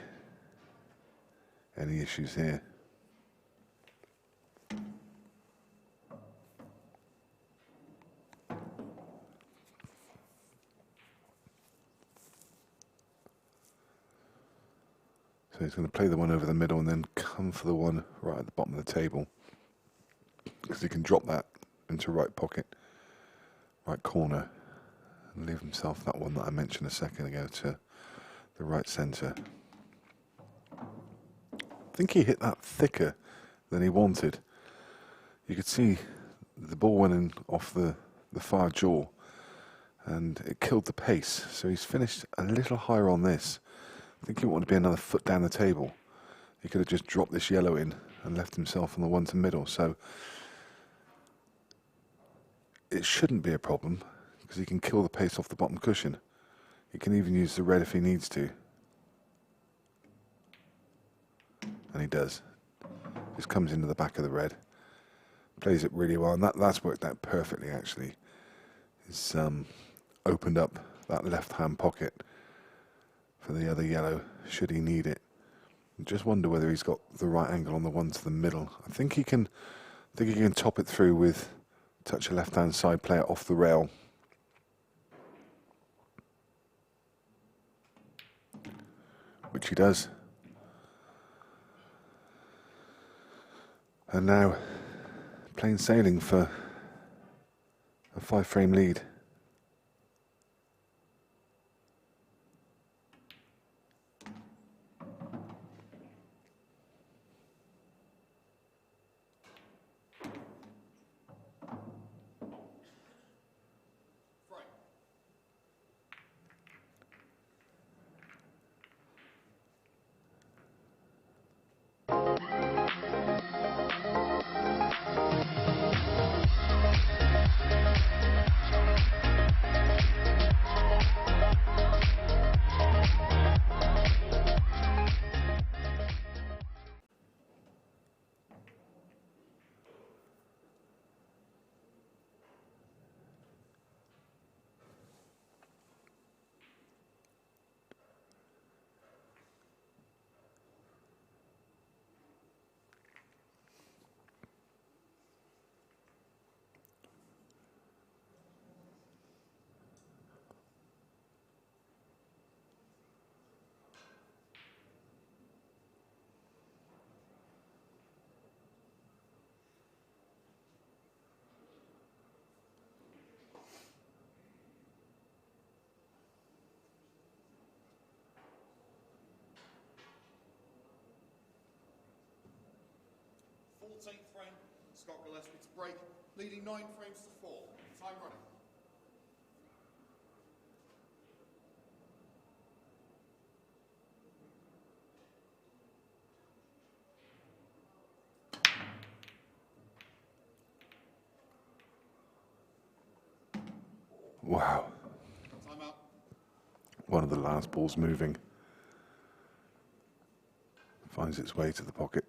any issues here. So he's going to play the one over the middle and then come for the one right at the bottom of the table, because he can drop that into right pocket, right corner, and leave himself that one that I mentioned a second ago to the right centre. I think he hit that thicker than he wanted. You could see the ball went in off the far jaw and it killed the pace, so he's finished a little higher on this. I think he wanted to be another foot down the table. He could have just dropped this yellow in and left himself on the one to middle, so it shouldn't be a problem because he can kill the pace off the bottom cushion. He can even use the red if he needs to. And he does. Just comes into the back of the red. Plays it really well, and that's worked out perfectly actually. It's opened up that left-hand pocket for the other yellow, should he need it. Just wonder whether he's got the right angle on the one to the middle. I think he can top it through with touch a left-hand side, play it off the rail. Which he does. And now, plain sailing for a 5-frame lead. 14th frame, Scott Gillespie to break, leading 9 frames to 4. Time running. Wow. Time out. One of the last balls moving. Finds its way to the pocket.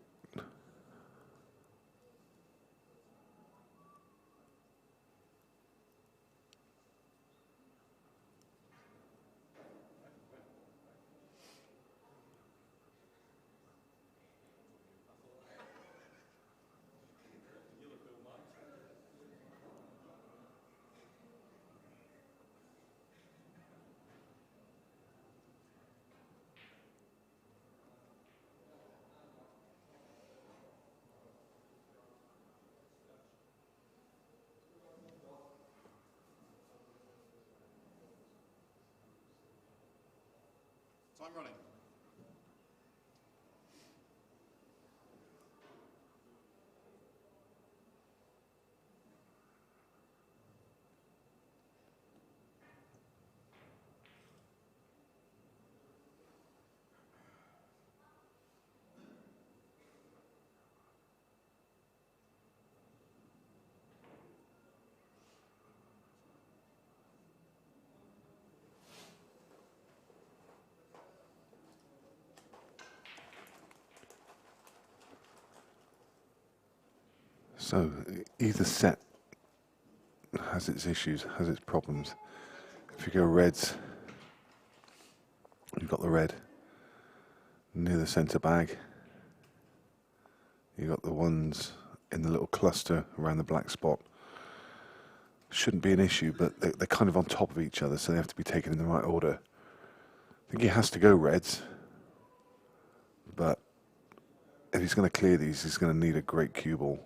Time running. So either set has its issues, has its problems. If you go reds, you've got the red near the centre bag. You've got the ones in the little cluster around the black spot. Shouldn't be an issue, but they're kind of on top of each other, so they have to be taken in the right order. I think he has to go reds, but if he's going to clear these, he's going to need a great cue ball.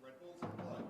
Red balls in play.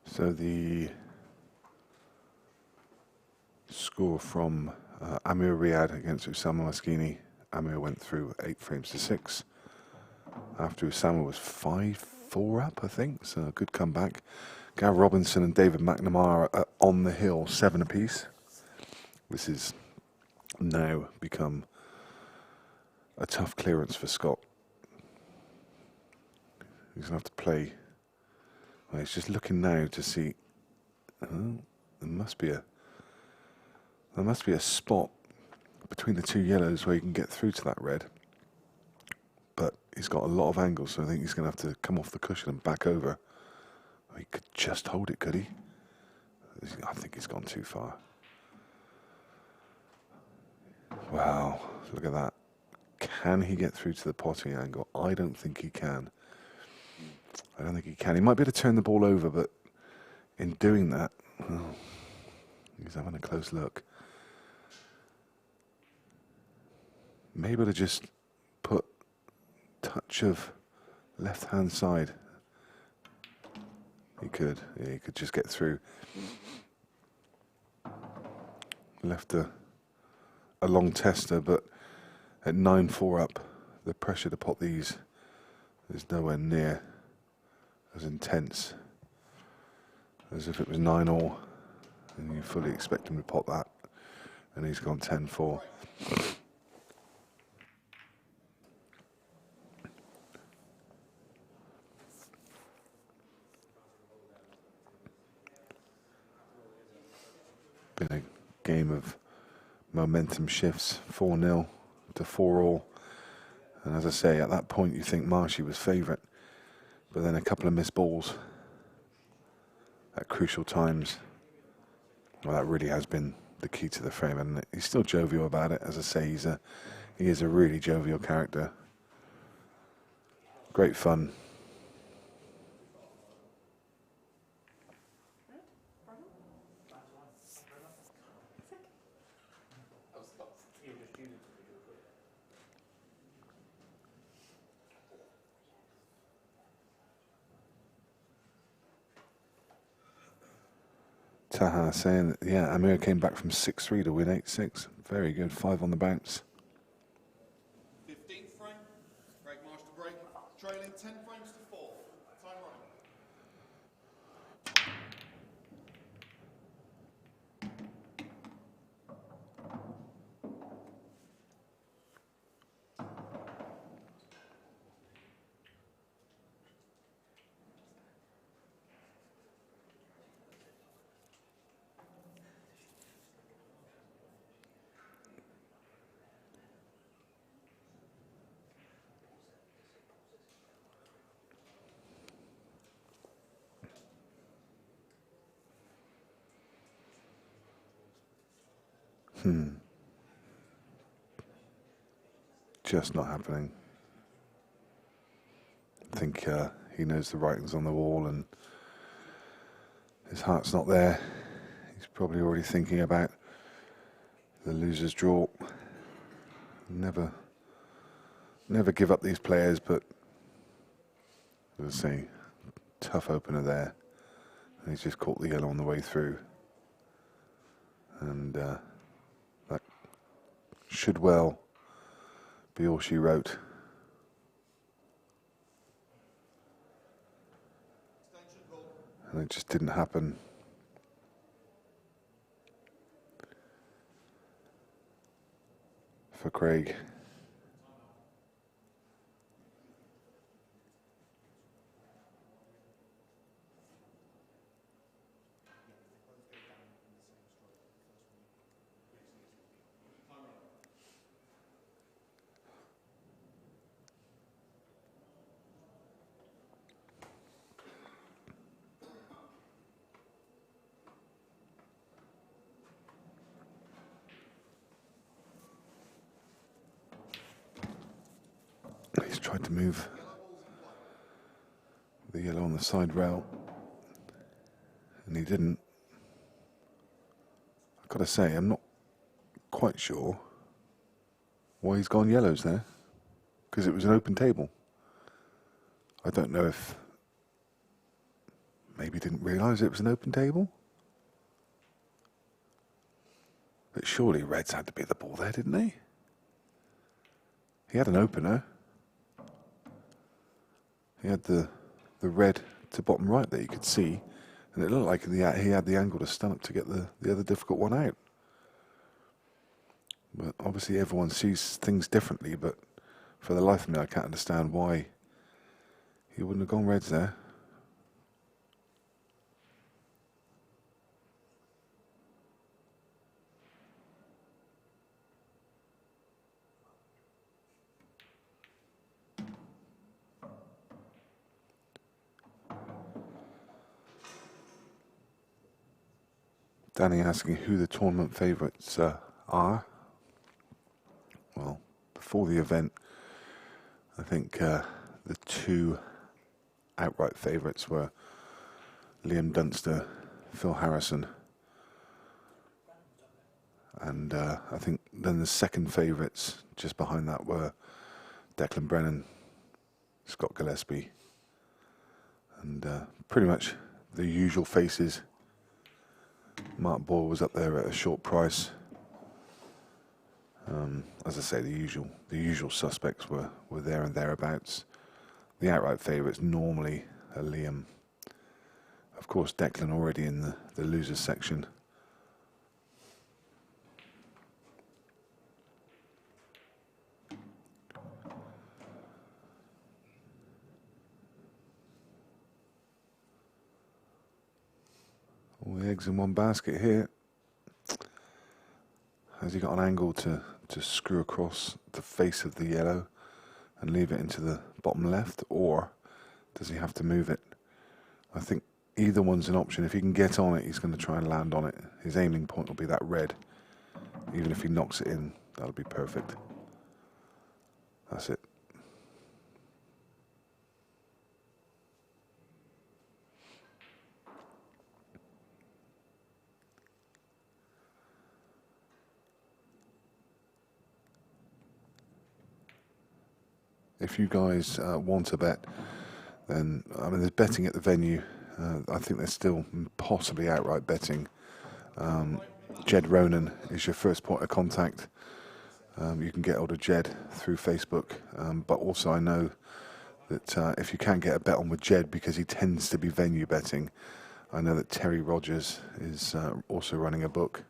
So the score from Amir Riyad against Usama Maskini. Amir went through 8 frames to 6. After Usama was 5-4 up, I think. So a good comeback. Gav Robinson and David McNamara are on the hill, 7 apiece. This has now become a tough clearance for Scott. He's going to have to play. Well, he's just looking now to see. Oh, there must be a spot between the 2 yellows where you can get through to that red. But he's got a lot of angles, so I think he's going to have to come off the cushion and back over. Oh, he could just hold it, could he? I think he's gone too far. Wow, look at that. Can he get through to the potting angle? I don't think he can. I don't think he can. He might be able to turn the ball over, but in doing that, He's having a close look. Maybe to just put touch of left hand side. He could. Yeah, he could just get through. Left a long tester, but at 9-4 up, the pressure to pot these is nowhere near as intense as if it was 9-all, and you fully expect him to pot that, and he's gone 10-4. Been a game of momentum shifts, 4-0 to 4-all. And as I say, at that point you think Marshy was favourite, but then a couple of missed balls at crucial times. Well, that really has been the key to the frame, and he's still jovial about it. As I say, he is a really jovial character. Great fun. Taha saying that, yeah, Amir came back from 6-3 to win 8-6. Very good, 5 on the bounce. 15th frame. Break Marsh to break. Trailing 10 frames to 4. Time running. Just not happening. I think he knows the writing's on the wall and his heart's not there. He's probably already thinking about the loser's draw. Never give up these players, but as I say, tough opener there. And he's just caught the yellow on the way through. And that should well be all she wrote. And it just didn't happen. For Craig. He's tried to move the yellow on the side rail, and he didn't. I've got to say, I'm not quite sure why he's gone yellows there, because it was an open table. I don't know if maybe he didn't realise it was an open table. But surely Reds had to be the ball there, didn't they? He had an opener. He had the red to bottom right that you could see, and it looked like he had the angle to stun up to get the other difficult one out. But obviously everyone sees things differently, but for the life of me I can't understand why he wouldn't have gone Reds there. Danny asking who the tournament favourites are. Well, before the event, I think the two outright favourites were Liam Dunster, Phil Harrison. And I think then the second favourites just behind that were Declan Brennan, Scott Gillespie, and pretty much the usual faces. Mark Ball was up there at a short price. As I say, the usual suspects were there and thereabouts. The outright favourites normally are Liam. Of course, Declan already in the losers section. All the eggs in one basket here. Has he got an angle to screw across the face of the yellow and leave it into the bottom left, or does he have to move it? I think either one's an option. If he can get on it, he's going to try and land on it. His aiming point will be that red. Even if he knocks it in, that'll be perfect. That's it. If you guys want to bet, then I mean, there's betting at the venue. I think there's still possibly outright betting. Jed Ronan is your first point of contact. You can get hold of Jed through Facebook, but also I know that if you can get a bet on with Jed, because he tends to be venue betting, I know that Terry Rogers is also running a book.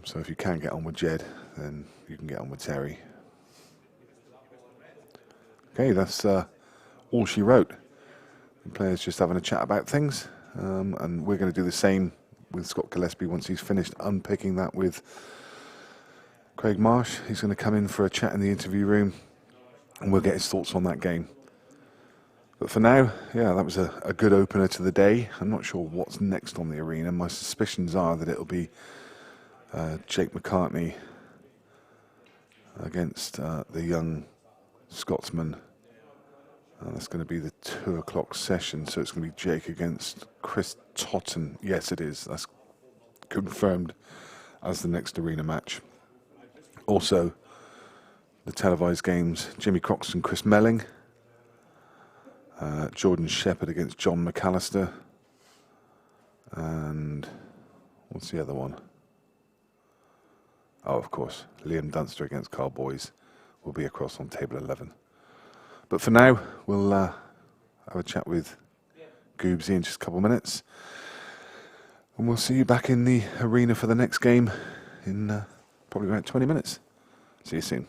So if you can get on with Jed, then you can get on with Terry. Okay, that's all she wrote. The players just having a chat about things, and we're going to do the same with Scott Gillespie once he's finished unpicking that with Craig Marsh. He's going to come in for a chat in the interview room, and we'll get his thoughts on that game. But for now, yeah, that was a good opener to the day. I'm not sure what's next on the arena. My suspicions are that it'll be Jake McCartney against the young Scotsman. That's going to be the 2 o'clock session, so it's going to be Jake against Chris Totten. Yes, it is. That's confirmed as the next arena match. Also, the televised games, Jimmy Croxton, Chris Melling, Jordan Shepherd against John McAllister, and what's the other one? Oh, of course, Liam Dunster against Carl Boys will be across on table 11. But for now, we'll have a chat with Goobsy in just a couple of minutes. And we'll see you back in the arena for the next game in probably about 20 minutes. See you soon.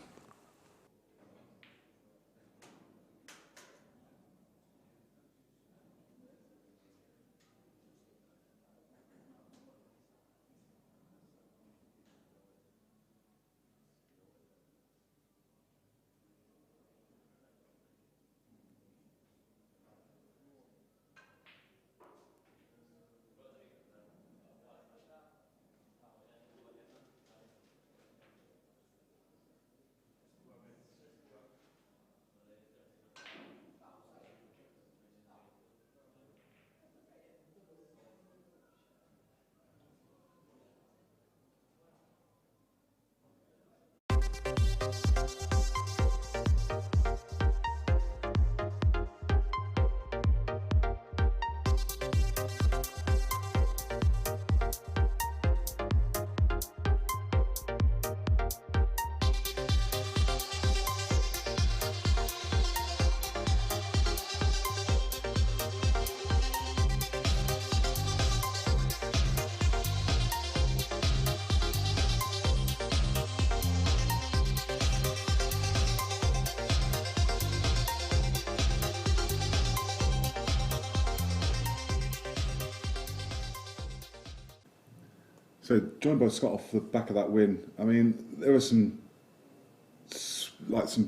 So, joined by Scott off the back of that win. I mean, there were some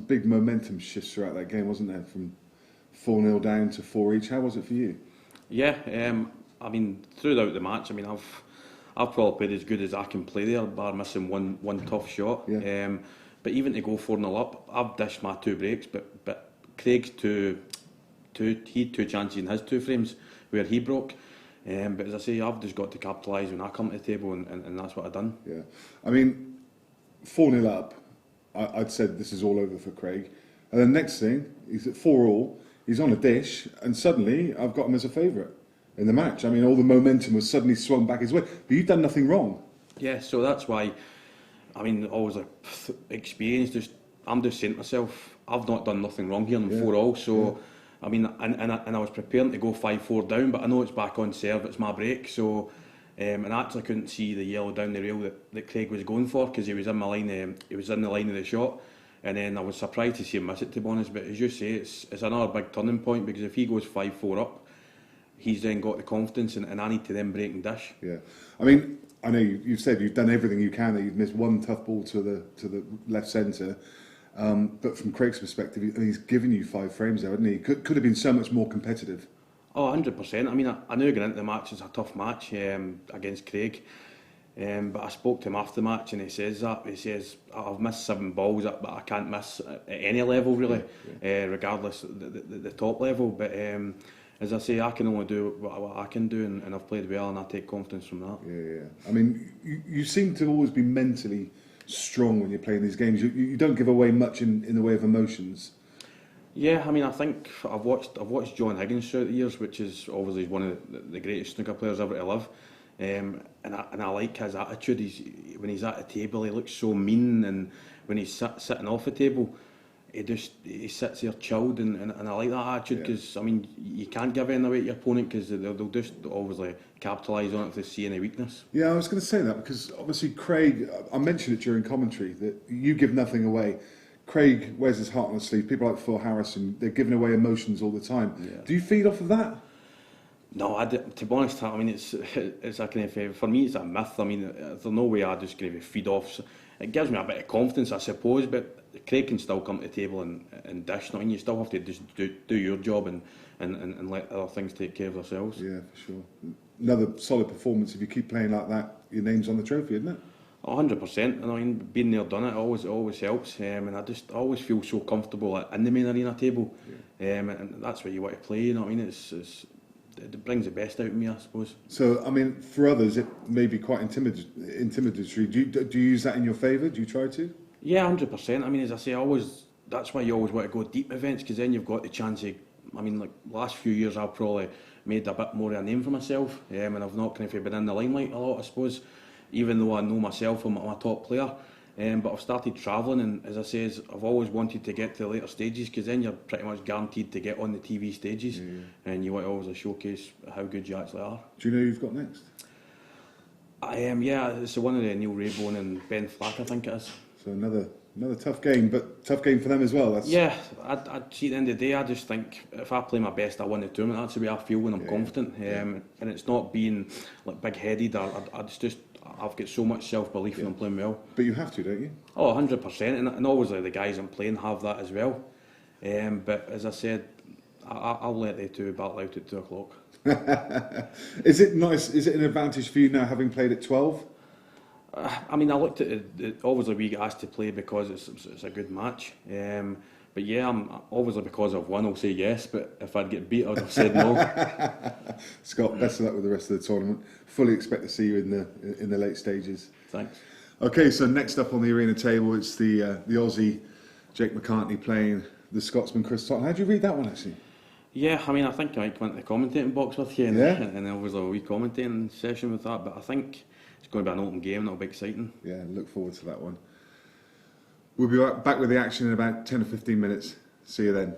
big momentum shifts throughout that game, wasn't there? From 4-0 down to 4 each. How was it for you? Yeah, I mean, throughout the match, I mean, I've probably played as good as I can play there, bar missing one tough shot. Yeah. But even to go 4-0 up, I've dished my 2 breaks, but Craig's two chances in his 2 frames where he broke. But as I say, I've just got to capitalise when I come to the table, and that's what I've done. Yeah. I mean, 4-0 up, I'd said this is all over for Craig. And then next thing, he's at 4-all, he's on a dish, and suddenly I've got him as a favourite in the match. I mean, all the momentum was suddenly swung back his way. But you've done nothing wrong. Yeah, so that's why, I mean, always experience. I'm just saying to myself, I've not done nothing wrong here in 4-all. So, I mean, and I was preparing to go 5-4 down, but I know it's back on serve, it's my break. So, and I actually couldn't see the yellow down the rail that Craig was going for, because he was in my line. He was in the line of the shot, and then I was surprised to see him miss it, to be honest. But as you say, it's another big turning point, because if he goes 5-4 up, he's then got the confidence, and I need to then break and dish. Yeah, I mean, I know you've said you've done everything you can. That you've missed one tough ball to the left centre, but from Craig's perspective, he's given you 5 frames there, hasn't he? Could have been so much more competitive. Oh, 100%. I mean, I knew going into the match it's a tough match against Craig, but I spoke to him after the match, and he says that. He says, I've missed 7 balls, but I can't miss at any level, really, regardless of the top level. But as I say, I can only do what I can do, and I've played well, and I take confidence from that. Yeah. I mean, you seem to always be mentally strong when you're playing these games. You don't give away much in the way of emotions. Yeah, I mean, I think I've watched John Higgins throughout the years, which is obviously one of the greatest snooker players ever to live, and I like his attitude. When he's at the table, he looks so mean, and when he's sitting off the table, he sits there chilled, and I like that attitude, because I mean, you can't give anything away to your opponent, because they'll just obviously capitalise on it if they see any weakness. Yeah, I was going to say that, because obviously Craig, I mentioned it during commentary, that you give nothing away. Craig wears his heart on his sleeve. People like Phil Harrison, they're giving away emotions all the time. Yeah. Do you feed off of that? No, to be honest, I mean, it's a kind of, for me, it's a myth. I mean, there's no way I just kind of feed off. It gives me a bit of confidence, I suppose, but Craig can still come to the table and dish. I mean, you still have to just do your job and let other things take care of themselves. Yeah, for sure. Another solid performance. If you keep playing like that, your name's on the trophy, isn't it? 100%, and I mean, being there, done it, always helps, and I always feel so comfortable in the main arena table, and that's where you want to play. You know what I mean? It brings the best out of me, I suppose. So, I mean, for others, it may be quite intimidatory. Do you use that in your favour? Do you try to? Yeah, 100%. I mean, as I say, that's why you always want to go deep events, because then you've got the chance of. I mean, like last few years, I've probably made a bit more of a name for myself, and I've not kind of been in the limelight a lot, I suppose. Even though I know myself, I'm a top player, but I've started travelling, and as I say, I've always wanted to get to the later stages, because then you're pretty much guaranteed to get on the TV stages, and you want to always showcase how good you actually are. Do you know who you've got next? Yeah, it's one of the Neil Raybone and Ben Flack, I think it is. So another tough game, but tough game for them as well. Yeah, I'd see at the end of the day, I just think if I play my best, I win the tournament. That's the way I feel when I'm confident, and it's not being like big-headed. I've got so much self-belief when I'm playing well. But you have to, don't you? Oh, 100%, and obviously the guys I'm playing have that as well. But as I said, I'll let the two battle out at 2 o'clock. Is it nice? Is it an advantage for you now, having played at 12? I mean, I looked at it. Obviously, we get asked to play because it's a good match. But yeah, I'm obviously, because I've won, I'll say yes. But if I'd get beat, I'd have said no. Scott, best of luck with the rest of the tournament. Fully expect to see you in the late stages. Thanks. Okay, so next up on the arena table, it's the Aussie Jake McCartney playing the Scotsman Chris Totten. How do you read that one, actually? Yeah, I mean, I think I might went to the commentating box with you, and obviously a wee commentating session with that. But I think it's going to be an open game, and it'll be exciting. Yeah, look forward to that one. We'll be back with the action in about 10 or 15 minutes. See you then.